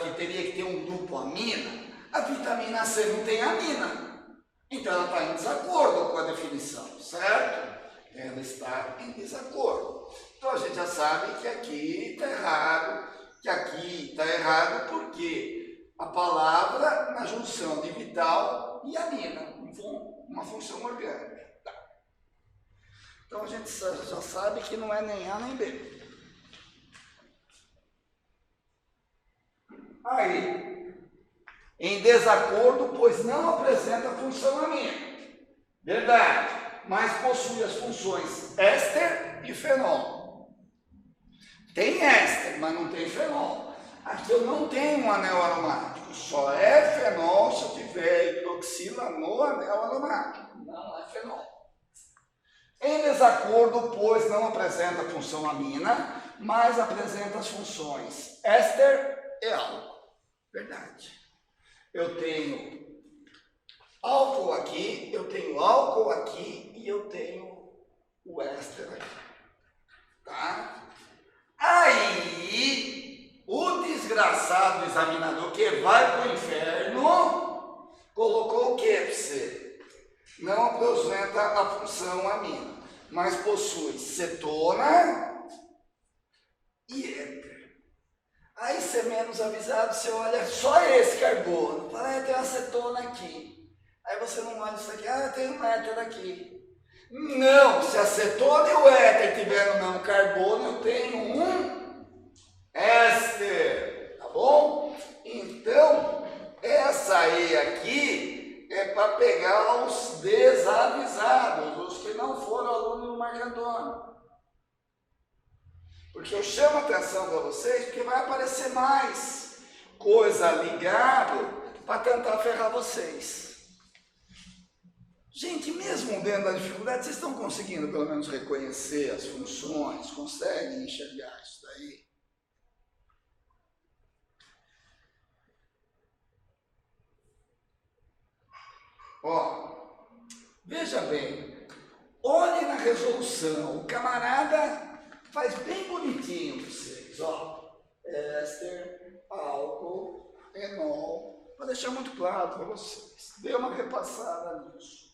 que teria que ter um grupo amina, a vitamina C não tem amina. Então, ela está em desacordo com a definição, certo? Ela está em desacordo. Então, a gente já sabe que aqui está errado, porque a palavra na junção de vital e amina, uma função orgânica. Tá. Então a gente já sabe que não é nem A nem B. Aí, em desacordo, pois não apresenta a função amina. Verdade, mas possui as funções éster e fenol. Tem éster, mas não tem fenol. Aqui eu não tenho um anel aromático, só é fenol se eu tiver hidroxila no anel aromático, não é fenol. Em desacordo, pois não apresenta a função amina, mas apresenta as funções éster e álcool. Verdade. Eu tenho álcool aqui, eu tenho álcool aqui e eu tenho o éster aqui. Tá? Aí o desgraçado examinador que vai para o inferno colocou o que para você? Não apresenta a função amina, mas possui cetona e éter. Aí você menos avisado, você olha só esse carbono, fala, tem uma cetona aqui. Aí você não olha isso aqui, tem um éter aqui. Não, se a cetona e o éter tiveram no mesmo carbono, eu tenho um éster, tá bom? Então, essa aí aqui é para pegar os desavisados, os que não foram alunos do Marco Antônio. Porque eu chamo a atenção para vocês, porque vai aparecer mais coisa ligada para tentar ferrar vocês. Gente, mesmo dentro da dificuldade, vocês estão conseguindo pelo menos reconhecer as funções, conseguem enxergar isso daí? Ó, veja bem, olhe na resolução, o camarada faz bem bonitinho para vocês, ó, éster, álcool, enol, para deixar muito claro para vocês, dê uma repassada nisso.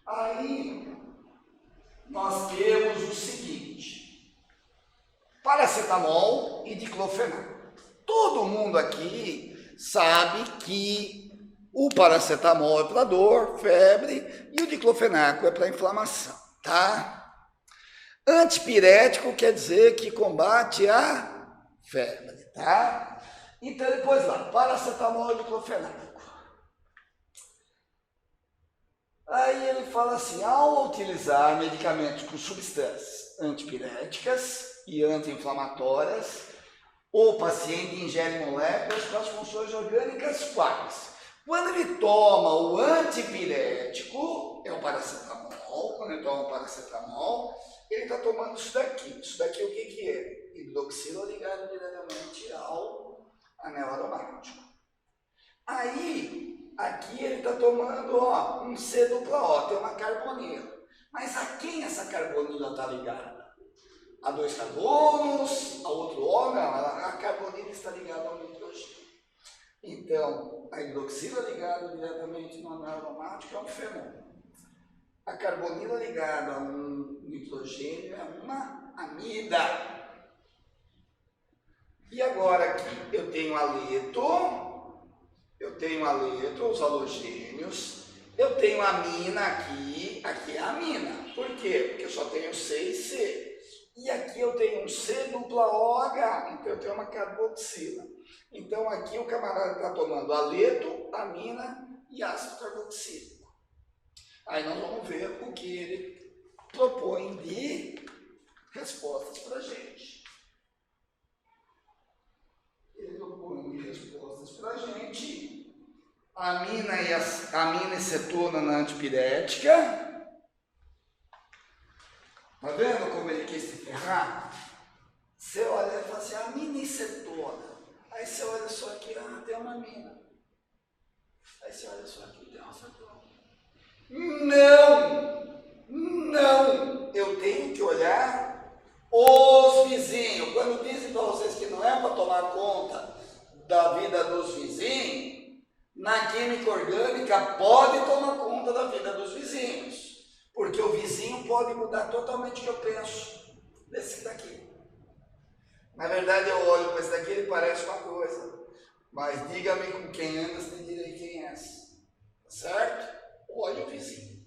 Aí, nós temos o seguinte, paracetamol e diclofenaco. Todo mundo aqui sabe que o paracetamol é para dor, febre, e o diclofenaco é para inflamação, tá? Antipirético quer dizer que combate a febre, tá? Então depois lá, paracetamol e diclofenaco. Aí ele fala assim, ao utilizar medicamentos com substâncias antipiréticas e anti-inflamatórias, o paciente ingere moléculas com as funções orgânicas quais? Quando ele toma o antipirético, é o paracetamol, quando ele toma o paracetamol, ele está tomando isso daqui. Isso daqui o que que é? Hidroxila ligado diretamente ao anel aromático. Aí, aqui ele está tomando ó, um C-dupla-O, tem uma carbonila. Mas a quem essa carbonila está ligada? A 2 carbonos, a outro O, não, a carbonila está ligada ao nitrogênio. Então, a hidroxila ligada diretamente no anel aromático é um fenômeno. A carbonila ligada a um nitrogênio é uma amida. E agora aqui eu tenho aleto, os halogênios, eu tenho amina aqui é a amina. Por quê? Porque eu só tenho C e C. E aqui eu tenho um C-dupla-OH, então eu tenho uma carboxila. Então aqui o camarada está tomando aleto, amina e ácido carboxílico. Aí nós vamos ver o que ele propõe de respostas para a gente. Ele propõe respostas para a gente. Amina e cetona na antipirética. Tá vendo como ele quis se ferrar? Você olha e fala assim, amina e cetona. Aí você olha só aqui, tem uma amina. Aí você olha só aqui, tem uma cetona. Não! Eu tenho que olhar os vizinhos. Quando dizem para vocês que não é para tomar conta da vida dos vizinhos, na química orgânica pode tomar conta da vida dos vizinhos. Porque o vizinho pode mudar totalmente o que eu penso desse daqui. Na verdade, eu olho para esse daqui, ele parece uma coisa. Mas diga-me com quem andas, te direi quem és. Certo? Olhe o vizinho.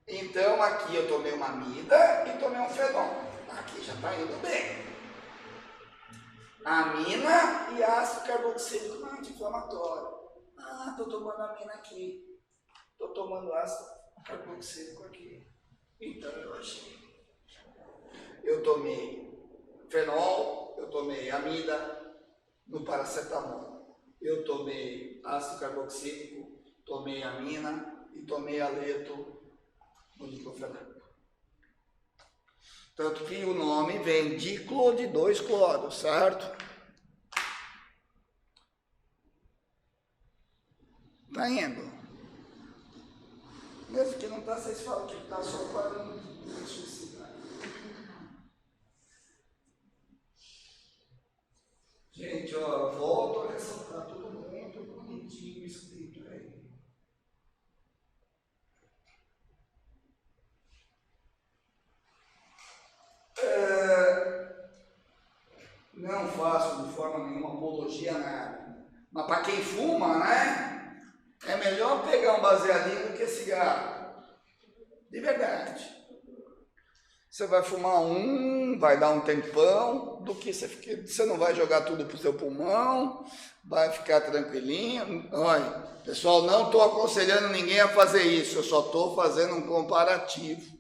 Então, aqui eu tomei uma amida e tomei um fenol. Aqui já está indo bem. Amina e ácido carboxílico anti-inflamatório. Estou tomando amina aqui. Estou tomando ácido carboxílico aqui. Então eu achei. Eu tomei fenol, eu tomei amida no paracetamol. Eu tomei ácido carboxílico, tomei amina e tomei aleto no diclofenaco. Tanto que o nome vem diclo de 2 cloros, certo? Tá indo. Mesmo que não está, vocês falam que está só parando de suicidar. Gente, ó, volto a ressaltar tudo muito bonitinho escrito aí. Não faço de forma nenhuma apologia a nada. Mas para quem fuma, né? É melhor pegar um baseadinho do que cigarro. De verdade. Você vai fumar vai dar um tempão, do que você não vai jogar tudo pro seu pulmão, vai ficar tranquilinho. Olha, pessoal, não estou aconselhando ninguém a fazer isso, eu só estou fazendo um comparativo.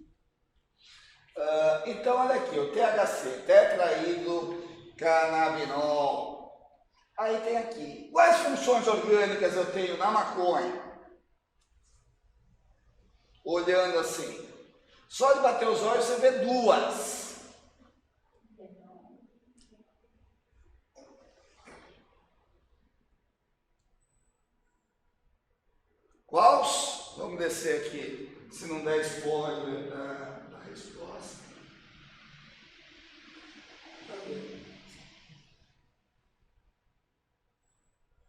Então, olha aqui, o THC, tetraidrocannabinol. Aí tem aqui, quais funções orgânicas eu tenho na maconha? Olhando assim, só de bater os olhos você vê 2. Quais? Vamos descer aqui, se não der spoiler da resposta.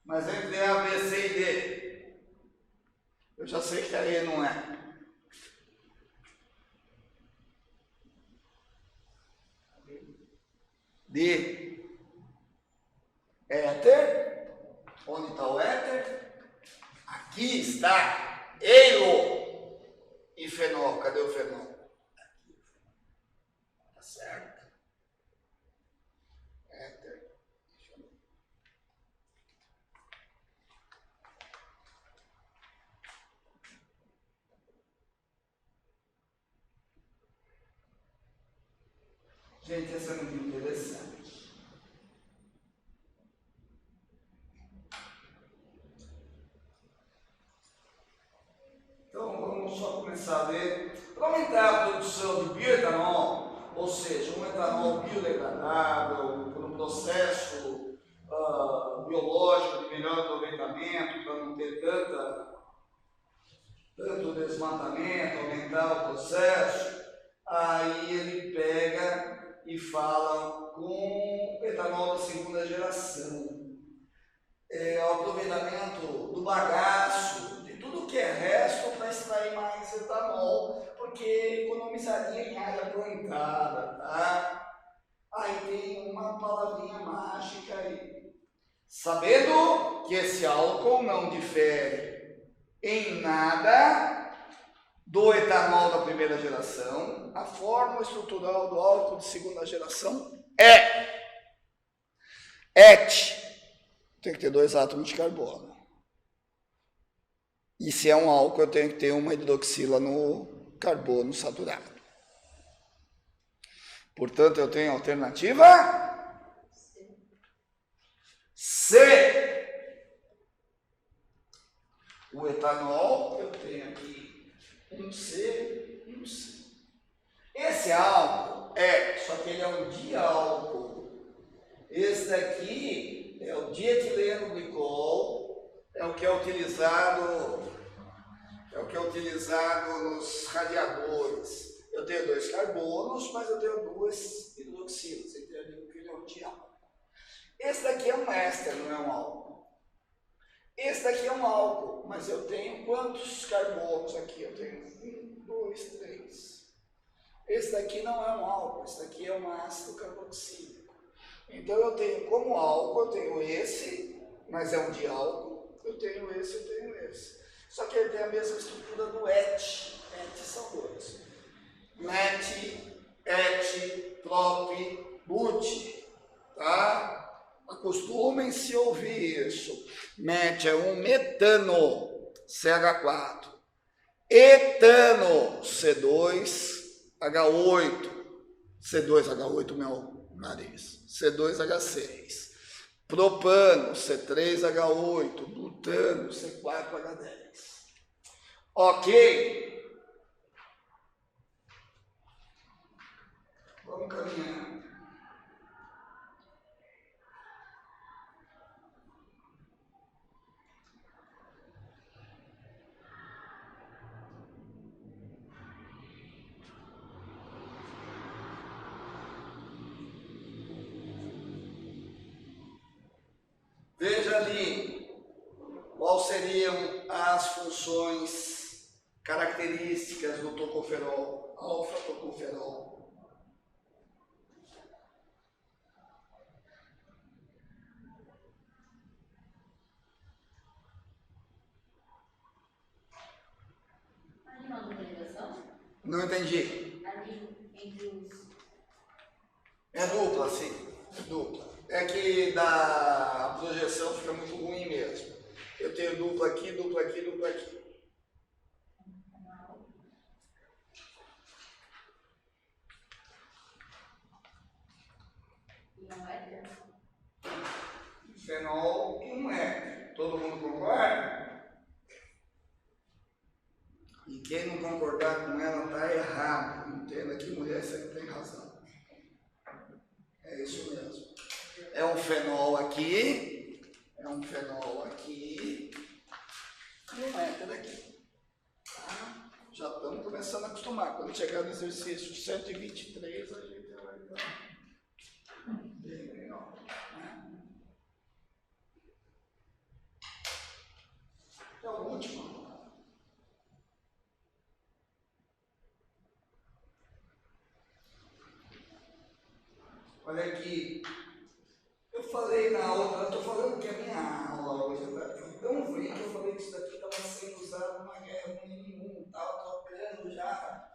Mas entre A, B, C e D, eu já sei que a E não é. D. Éter. Onde está o éter? Aqui está eilo e fenol. Cadê o fenol? Aqui. Tá certo? Éter. Gente, essa é muito interessante. Então, vamos só começar a ver. Para aumentar a produção de bioetanol, ou seja, um etanol biodegradável, por um processo biológico de melhor aproveitamento, para não ter tanto desmatamento, aumentar o processo, aí ele pega e fala com etanol da segunda geração. O aproveitamento do bagaço, de tudo que é resto para extrair mais etanol, porque economizaria em área plantada, tá? Aí tem uma palavrinha mágica aí. Sabendo que esse álcool não difere em nada do etanol da primeira geração, a fórmula estrutural do álcool de segunda geração é ET. Tem que ter 2 átomos de carbono. E se é um álcool, eu tenho que ter uma hidroxila no carbono saturado. Portanto, eu tenho a alternativa C. O etanol, eu tenho aqui um C e um C. Esse álcool só que ele é um diálcool. Esse daqui é o dietileno glicol, é o que é utilizado nos radiadores. Eu tenho 2 carbonos, mas eu tenho 2 hidroxilas, entendeu? Que ele é um diálcool. Esse daqui é um éster, não é um álcool. Esse daqui é um álcool, mas eu tenho quantos carbonos aqui? Eu tenho 1, 2, 3. Esse daqui não é um álcool, esse daqui é um ácido carboxílico. Então eu tenho como álcool, eu tenho esse, mas é um diálcool, eu tenho esse. Só que ele tem a mesma estrutura do ET. ET são 2. MET, ET, prop, but. Tá? Acostumem-se a ouvir isso. MET é um metano, CH4. Etano, C2H8. C2H8, meu nariz. C2H6. Propano, C3H8. Butano, C4H10. Ok? Vamos caminhar. Veja ali quais seriam as funções características do tocoferol, alfa-tocoferol. Ali uma localização? Não entendi. Ali entre os. É dupla, sim. É dupla. É que a projeção fica muito ruim mesmo. Eu tenho dupla aqui, dupla aqui, dupla aqui. E não é? Fenol e um éter. Todo mundo concorda? E quem não concordar com ela está errado. Entenda que mulher sempre tem razão. É isso mesmo. É um fenol aqui, e um éter aqui. Tá? Já estamos começando a acostumar. Quando chegar no exercício 123, a gente vai dar bem melhor. Né? É o último. Olha aqui. Eu falei na outra, estava trocando já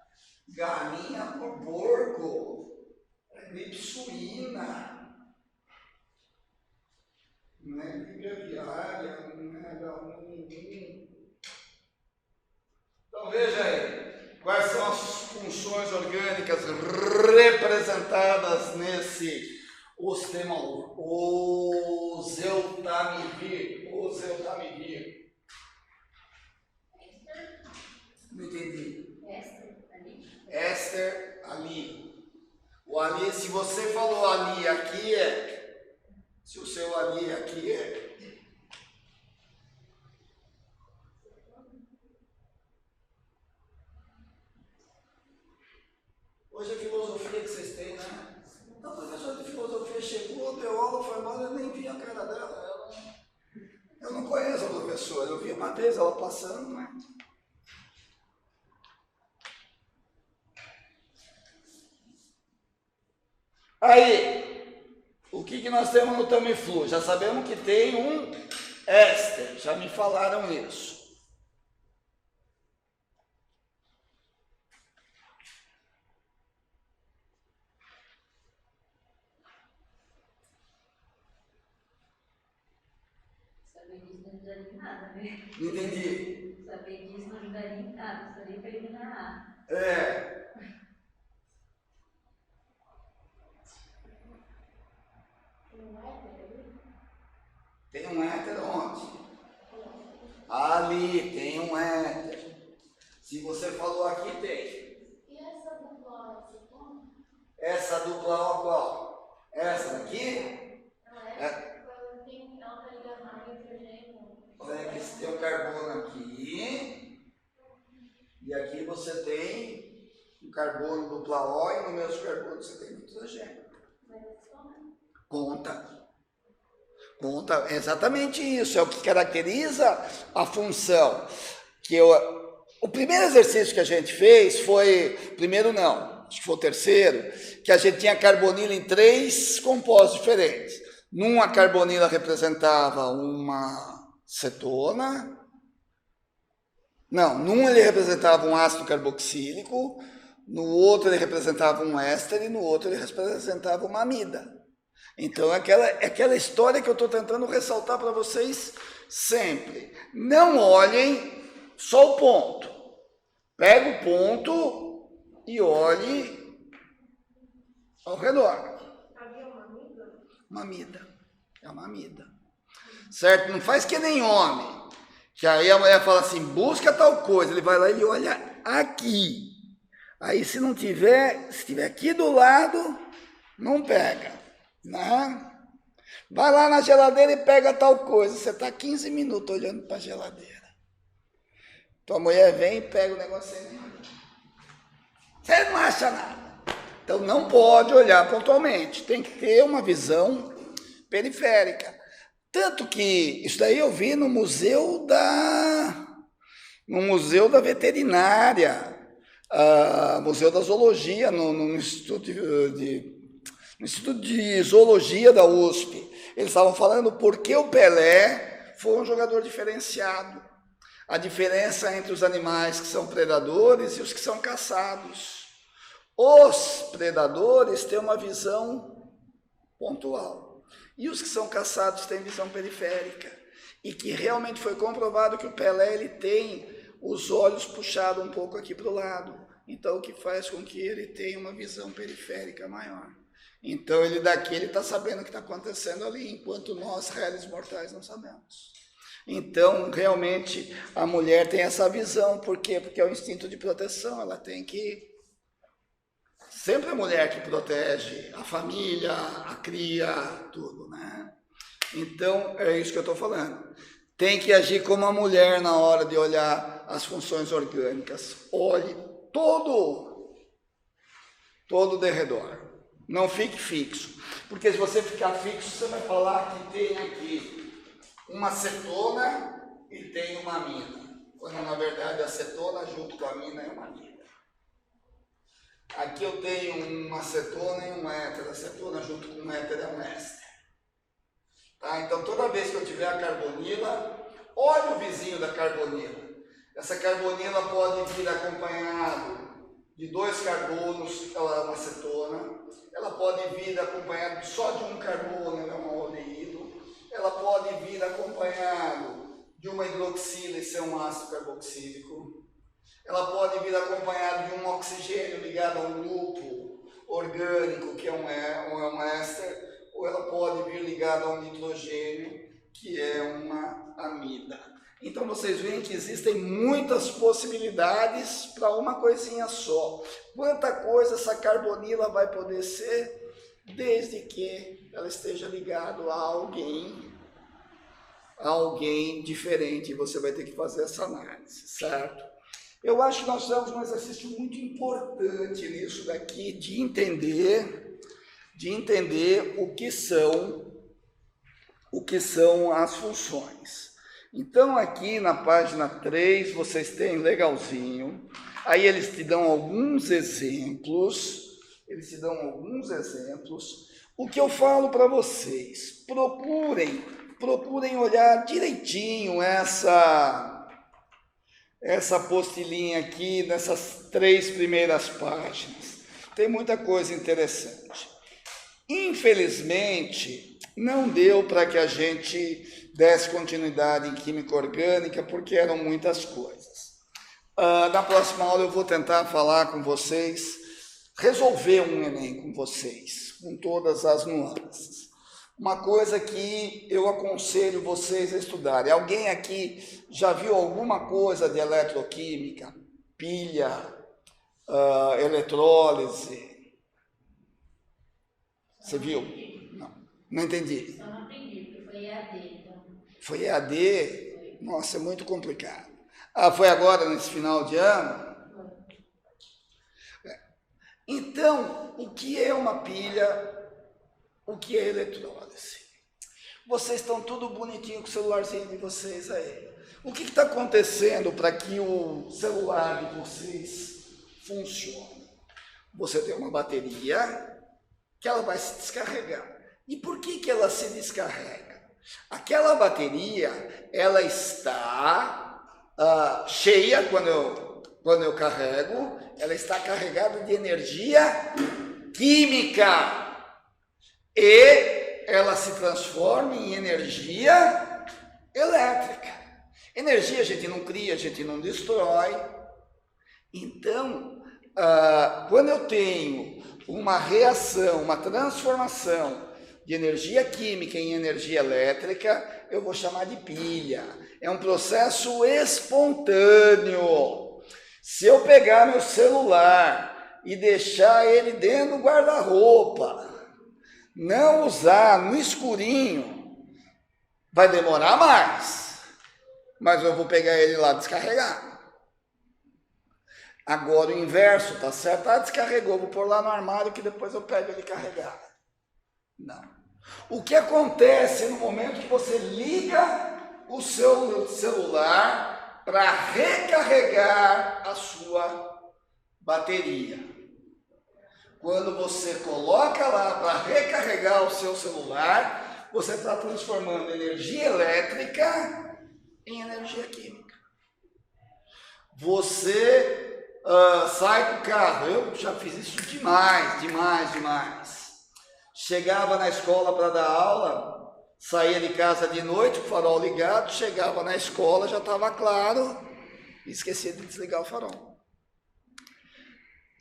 galinha por porco, gripe suína, não é gripe aviária, não é H1N1. Então veja aí, quais são as funções orgânicas representadas nesse ostemal, oseltamivir. Não entendi. Éster ali. O ali, se você falou ali aqui é, se o seu ali aqui é. Hoje a filosofia que vocês têm, né? A professora de filosofia chegou, deu aula, foi embora, eu nem vi a cara dela. Eu não conheço a professora, eu vi uma vez ela passando, né? Aí, o que nós temos no Tamiflu? Já sabemos que tem um éster, já me falaram isso. Saber disso não ajudaria em nada, né? Entendi. Saber disso não ajudaria em nada, só nem para eliminar. É. Tem um éter onde? Ali, tem um éter. Se você falou aqui, tem. E essa dupla acetona? Essa dupla ó, qual? Essa daqui? Ela tá ligada a nitrogênio. Olha aqui, você tem um carbono aqui. E aqui você tem um carbono dupla O e no mesmo carbono você tem nitrogênio. Conta. Conta, é exatamente isso, é o que caracteriza a função. O primeiro exercício que a gente fez foi, primeiro não, acho que foi o terceiro, que a gente tinha carbonila em 3 compostos diferentes. Numa carbonila representava uma cetona, num ele representava um ácido carboxílico, no outro ele representava um éster e no outro ele representava uma amida. Então, é aquela história que eu estou tentando ressaltar para vocês sempre. Não olhem só o ponto. Pega o ponto e olhe ao redor. Havia uma amiga? Uma amida. É uma amida. Certo? Não faz que nem homem. Que aí a mulher fala assim, busca tal coisa. Ele vai lá e ele olha aqui. Aí se não tiver, se estiver aqui do lado, não pega. Né? Vai lá na geladeira e pega tal coisa. Você está 15 minutos olhando para a geladeira. Tua mulher vem e pega o negócio aí. Você não acha nada. Então não pode olhar pontualmente. Tem que ter uma visão periférica. Tanto que isso daí eu vi no museu da veterinária, Museu da Zoologia, no Instituto de Zoologia da USP. Eles estavam falando por que o Pelé foi um jogador diferenciado. A diferença entre os animais que são predadores e os que são caçados. Os predadores têm uma visão pontual. E os que são caçados têm visão periférica. E que realmente foi comprovado que o Pelé ele tem os olhos puxados um pouco aqui para o lado. Então, o que faz com que ele tenha uma visão periférica maior. Então, ele está sabendo o que está acontecendo ali, enquanto nós, réis mortais, não sabemos. Então, realmente, a mulher tem essa visão. Por quê? Porque é o instinto de proteção. Ela tem que... Sempre a mulher que protege a família, a cria, tudo, né? Então, é isso que eu estou falando. Tem que agir como a mulher na hora de olhar as funções orgânicas. Olhe todo o derredor. Não fique fixo. Porque se você ficar fixo, você vai falar que tem aqui uma cetona e tem uma amina. Quando, na verdade, a cetona junto com a amina é uma amina. Aqui eu tenho uma cetona e um éter. A cetona junto com o éter é um éster. Tá? Então, toda vez que eu tiver a carbonila, olhe o vizinho da carbonila. Essa carbonila pode vir acompanhado de 2 carbonos, ela é uma acetona. Ela pode vir acompanhado só de um carbono, ela é um aldeído. Ela pode vir acompanhado de uma hidroxila e ser um ácido carboxílico. Ela pode vir acompanhado de um oxigênio ligado a um grupo orgânico, que é um éster, ou ela pode vir ligada a um nitrogênio, que é uma amida. Então vocês veem que existem muitas possibilidades para uma coisinha só. Quanta coisa essa carbonila vai poder ser, desde que ela esteja ligada a alguém diferente. Você vai ter que fazer essa análise, certo? Eu acho que nós temos um exercício muito importante nisso daqui, de entender o que são as funções. Então, aqui na página 3, vocês têm legalzinho, aí eles te dão alguns exemplos, O que eu falo para vocês, procurem olhar direitinho essa apostilinha aqui, nessas 3 primeiras páginas. Tem muita coisa interessante. Infelizmente, não deu para que a gente desse continuidade em química orgânica, porque eram muitas coisas. Na próxima aula eu vou tentar falar com vocês, resolver um Enem com vocês, com todas as nuances. Uma coisa que eu aconselho vocês a estudarem. Alguém aqui já viu alguma coisa de eletroquímica? Pilha, eletrólise? Você viu? Não entendi. Só não aprendi, porque foi EAD. Então... Foi EAD? Nossa, é muito complicado. Foi agora, nesse final de ano? Então, o que é uma pilha? O que é eletrólise? Vocês estão tudo bonitinho com o celularzinho de vocês aí. O que está acontecendo para que o celular de vocês funcione? Você tem uma bateria que ela vai se descarregar. E por que ela se descarrega? Aquela bateria, ela está cheia quando eu carrego, ela está carregada de energia química. E ela se transforma em energia elétrica. Energia a gente não cria, a gente não destrói. Então, quando eu tenho uma reação, uma transformação de energia química em energia elétrica, eu vou chamar de pilha. É um processo espontâneo. Se eu pegar meu celular e deixar ele dentro do guarda-roupa, não usar no escurinho, vai demorar mais, mas eu vou pegar ele lá descarregar. Agora o inverso, tá certo? Descarregou, vou pôr lá no armário que depois eu pego ele carregado. Não. O que acontece no momento que você liga o seu celular para recarregar a sua bateria? Quando você coloca lá para recarregar o seu celular, você está transformando energia elétrica em energia química. Você sai do carro, eu já fiz isso demais. Chegava na escola para dar aula, saía de casa de noite, com o farol ligado, chegava na escola, já estava claro, e esquecia de desligar o farol.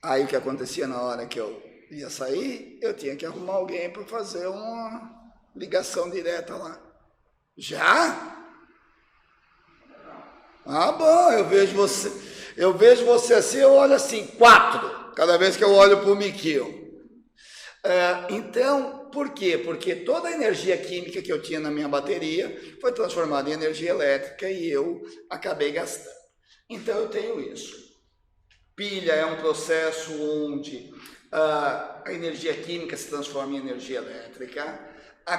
Aí o que acontecia na hora que eu ia sair, eu tinha que arrumar alguém para fazer uma ligação direta lá. Já? Bom, eu vejo você assim, eu olho assim, 4, cada vez que eu olho para o Miquel. Então, por quê? Porque toda a energia química que eu tinha na minha bateria foi transformada em energia elétrica e eu acabei gastando. Então eu tenho isso. Pilha é um processo onde a energia química se transforma em energia elétrica. A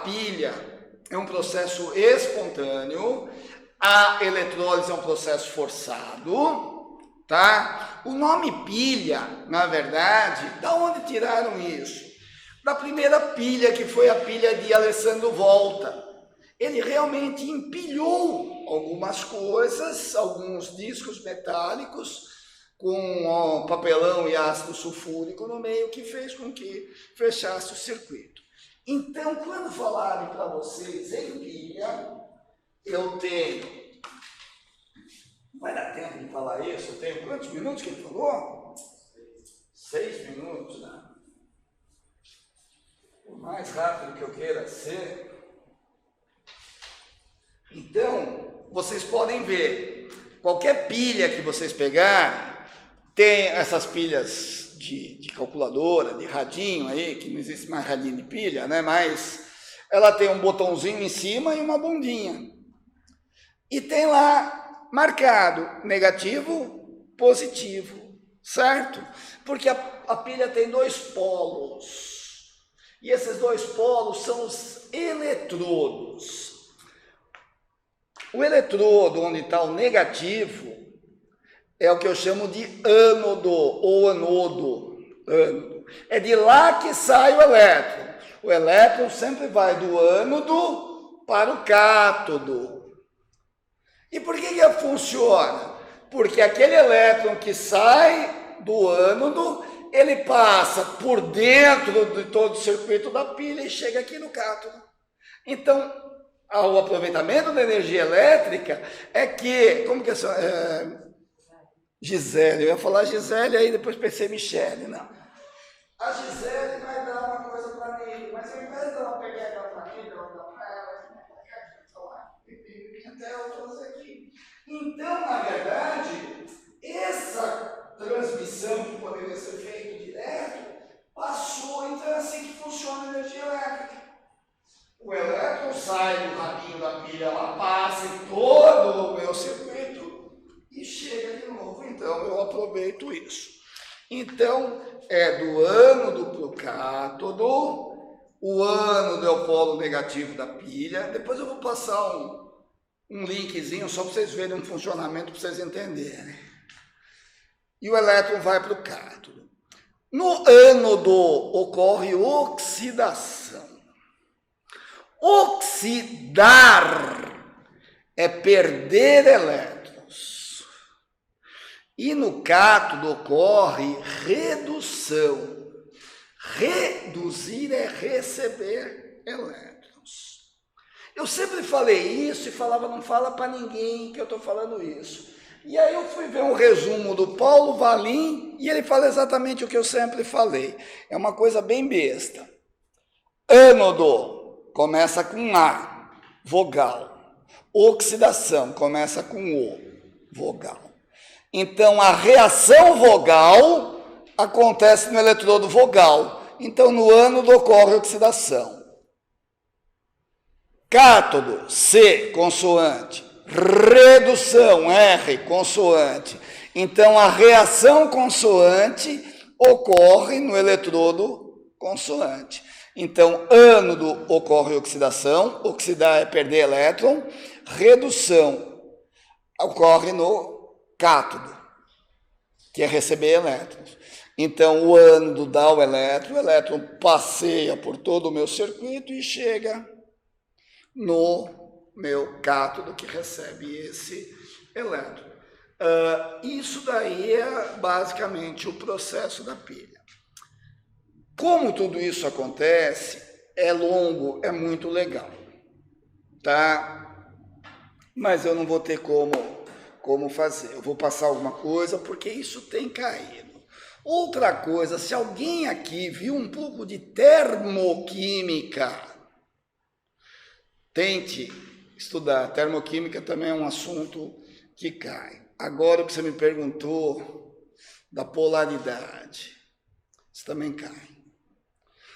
pilha é um processo espontâneo. A eletrólise é um processo forçado, tá? O nome pilha, na verdade, da onde tiraram isso? Da primeira pilha, que foi a pilha de Alessandro Volta. ele realmente empilhou algumas coisas, alguns discos metálicos, com papelão e ácido sulfúrico no meio, que fez com que fechasse o circuito. Então, quando falarem para vocês em pilha, eu tenho... Vai dar tempo de falar isso? Eu tenho quantos minutos que ele falou? 6 minutos, né? O mais rápido que eu queira ser. Então, vocês podem ver, qualquer pilha que vocês pegarem, tem essas pilhas de calculadora, de radinho aí, que não existe mais radinho de pilha, né? Mas ela tem um botãozinho em cima e uma bundinha. E tem lá marcado negativo, positivo, certo? Porque a pilha tem 2 polos. E esses 2 polos são os eletrodos. O eletrodo onde está o negativo é o que eu chamo de ânodo ou anodo. É de lá que sai o elétron. O elétron sempre vai do ânodo para o cátodo. E por que funciona? Porque aquele elétron que sai do ânodo, ele passa por dentro de todo o circuito da pilha e chega aqui no cátodo. Então, o aproveitamento da energia elétrica é que, como que é Gisele, eu ia falar Gisele, aí depois pensei Michele, não. A Gisele vai dar uma coisa para mim, mas ao invés dela pegar ela para mim, ela dá para ela, até eu trouxe aqui. Então, na verdade, essa transmissão que poderia ser feita direto, passou, então é assim que funciona a energia elétrica. O elétron sai do rabinho da pilha, ela passa em todo o meu circuito e chega de novo. Então, eu aproveito isso. Então, é do ânodo para o cátodo, o ânodo é o polo negativo da pilha. Depois eu vou passar um linkzinho só para vocês verem um funcionamento, para vocês entenderem. E o elétron vai para o cátodo. No ânodo ocorre oxidação. Oxidar é perder elétrons. E no cátodo ocorre redução. Reduzir é receber elétrons. Eu sempre falei isso e falava, não fala para ninguém que eu estou falando isso. E aí eu fui ver um resumo do Paulo Valim e ele fala exatamente o que eu sempre falei. É uma coisa bem besta. Ânodo começa com A, vogal. Oxidação começa com O, vogal. Então, a reação vogal acontece no eletrodo vogal. Então, no ânodo ocorre oxidação. Cátodo, C, consoante. Redução, R, consoante. Então, a reação consoante ocorre no eletrodo consoante. Então, ânodo ocorre oxidação, oxidar é perder elétron, redução ocorre no cátodo, que é receber elétrons. Então, o ânodo dá o elétron passeia por todo o meu circuito e chega no meu cátodo, que recebe esse elétron. Isso daí é basicamente o processo da pilha. Como tudo isso acontece, é longo, é muito legal, tá? Mas eu não vou ter como fazer. Eu vou passar alguma coisa, porque isso tem caído. Outra coisa, se alguém aqui viu um pouco de termoquímica, tente estudar. Termoquímica também é um assunto que cai. Agora, o que você me perguntou da polaridade, isso também cai.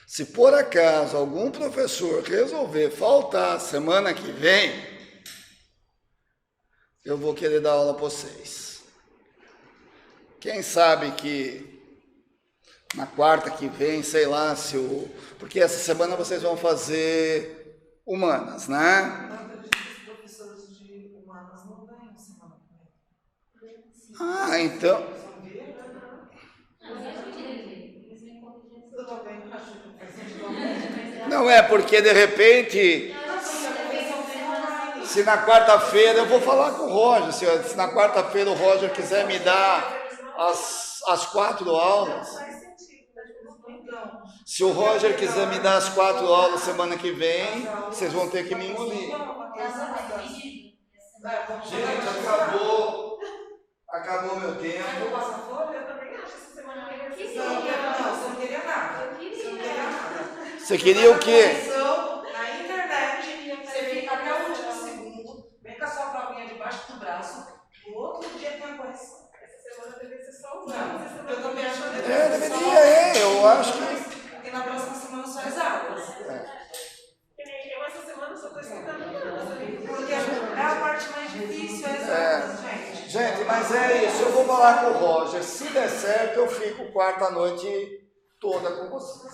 Se por acaso algum professor resolver faltar semana que vem, eu vou querer dar aula para vocês. Quem sabe que na quarta que vem, sei lá, porque essa semana vocês vão fazer humanas, né? Os professores de humanas não ganham semana que vem. Ah, então... Eu também acho que Não é porque, de repente... Se na quarta-feira, eu vou falar com o Roger, se na quarta-feira o Roger quiser me dar as 4 aulas, Faz sentido, mas então. se o Roger quiser me dar as 4 aulas semana que vem, vocês vão ter que me engolir. Gente, acabou meu tempo. Eu também acho essa semana que vai ser Não, você não queria nada. Eu Você não queria nada. Você queria o quê? Na internet, você fica até o último segundo, vem com a sua provinha debaixo do braço, no outro dia tem a correção. Essa semana deve ser só o Não, eu também acho que Deveria, eu acho que... Porque na próxima semana só as aulas. Eu essa semana só estou estudando. Porque é a parte mais difícil, gente. Gente, mas é isso, eu vou falar com o Roger. Se der certo, eu fico quarta-noite toda com vocês.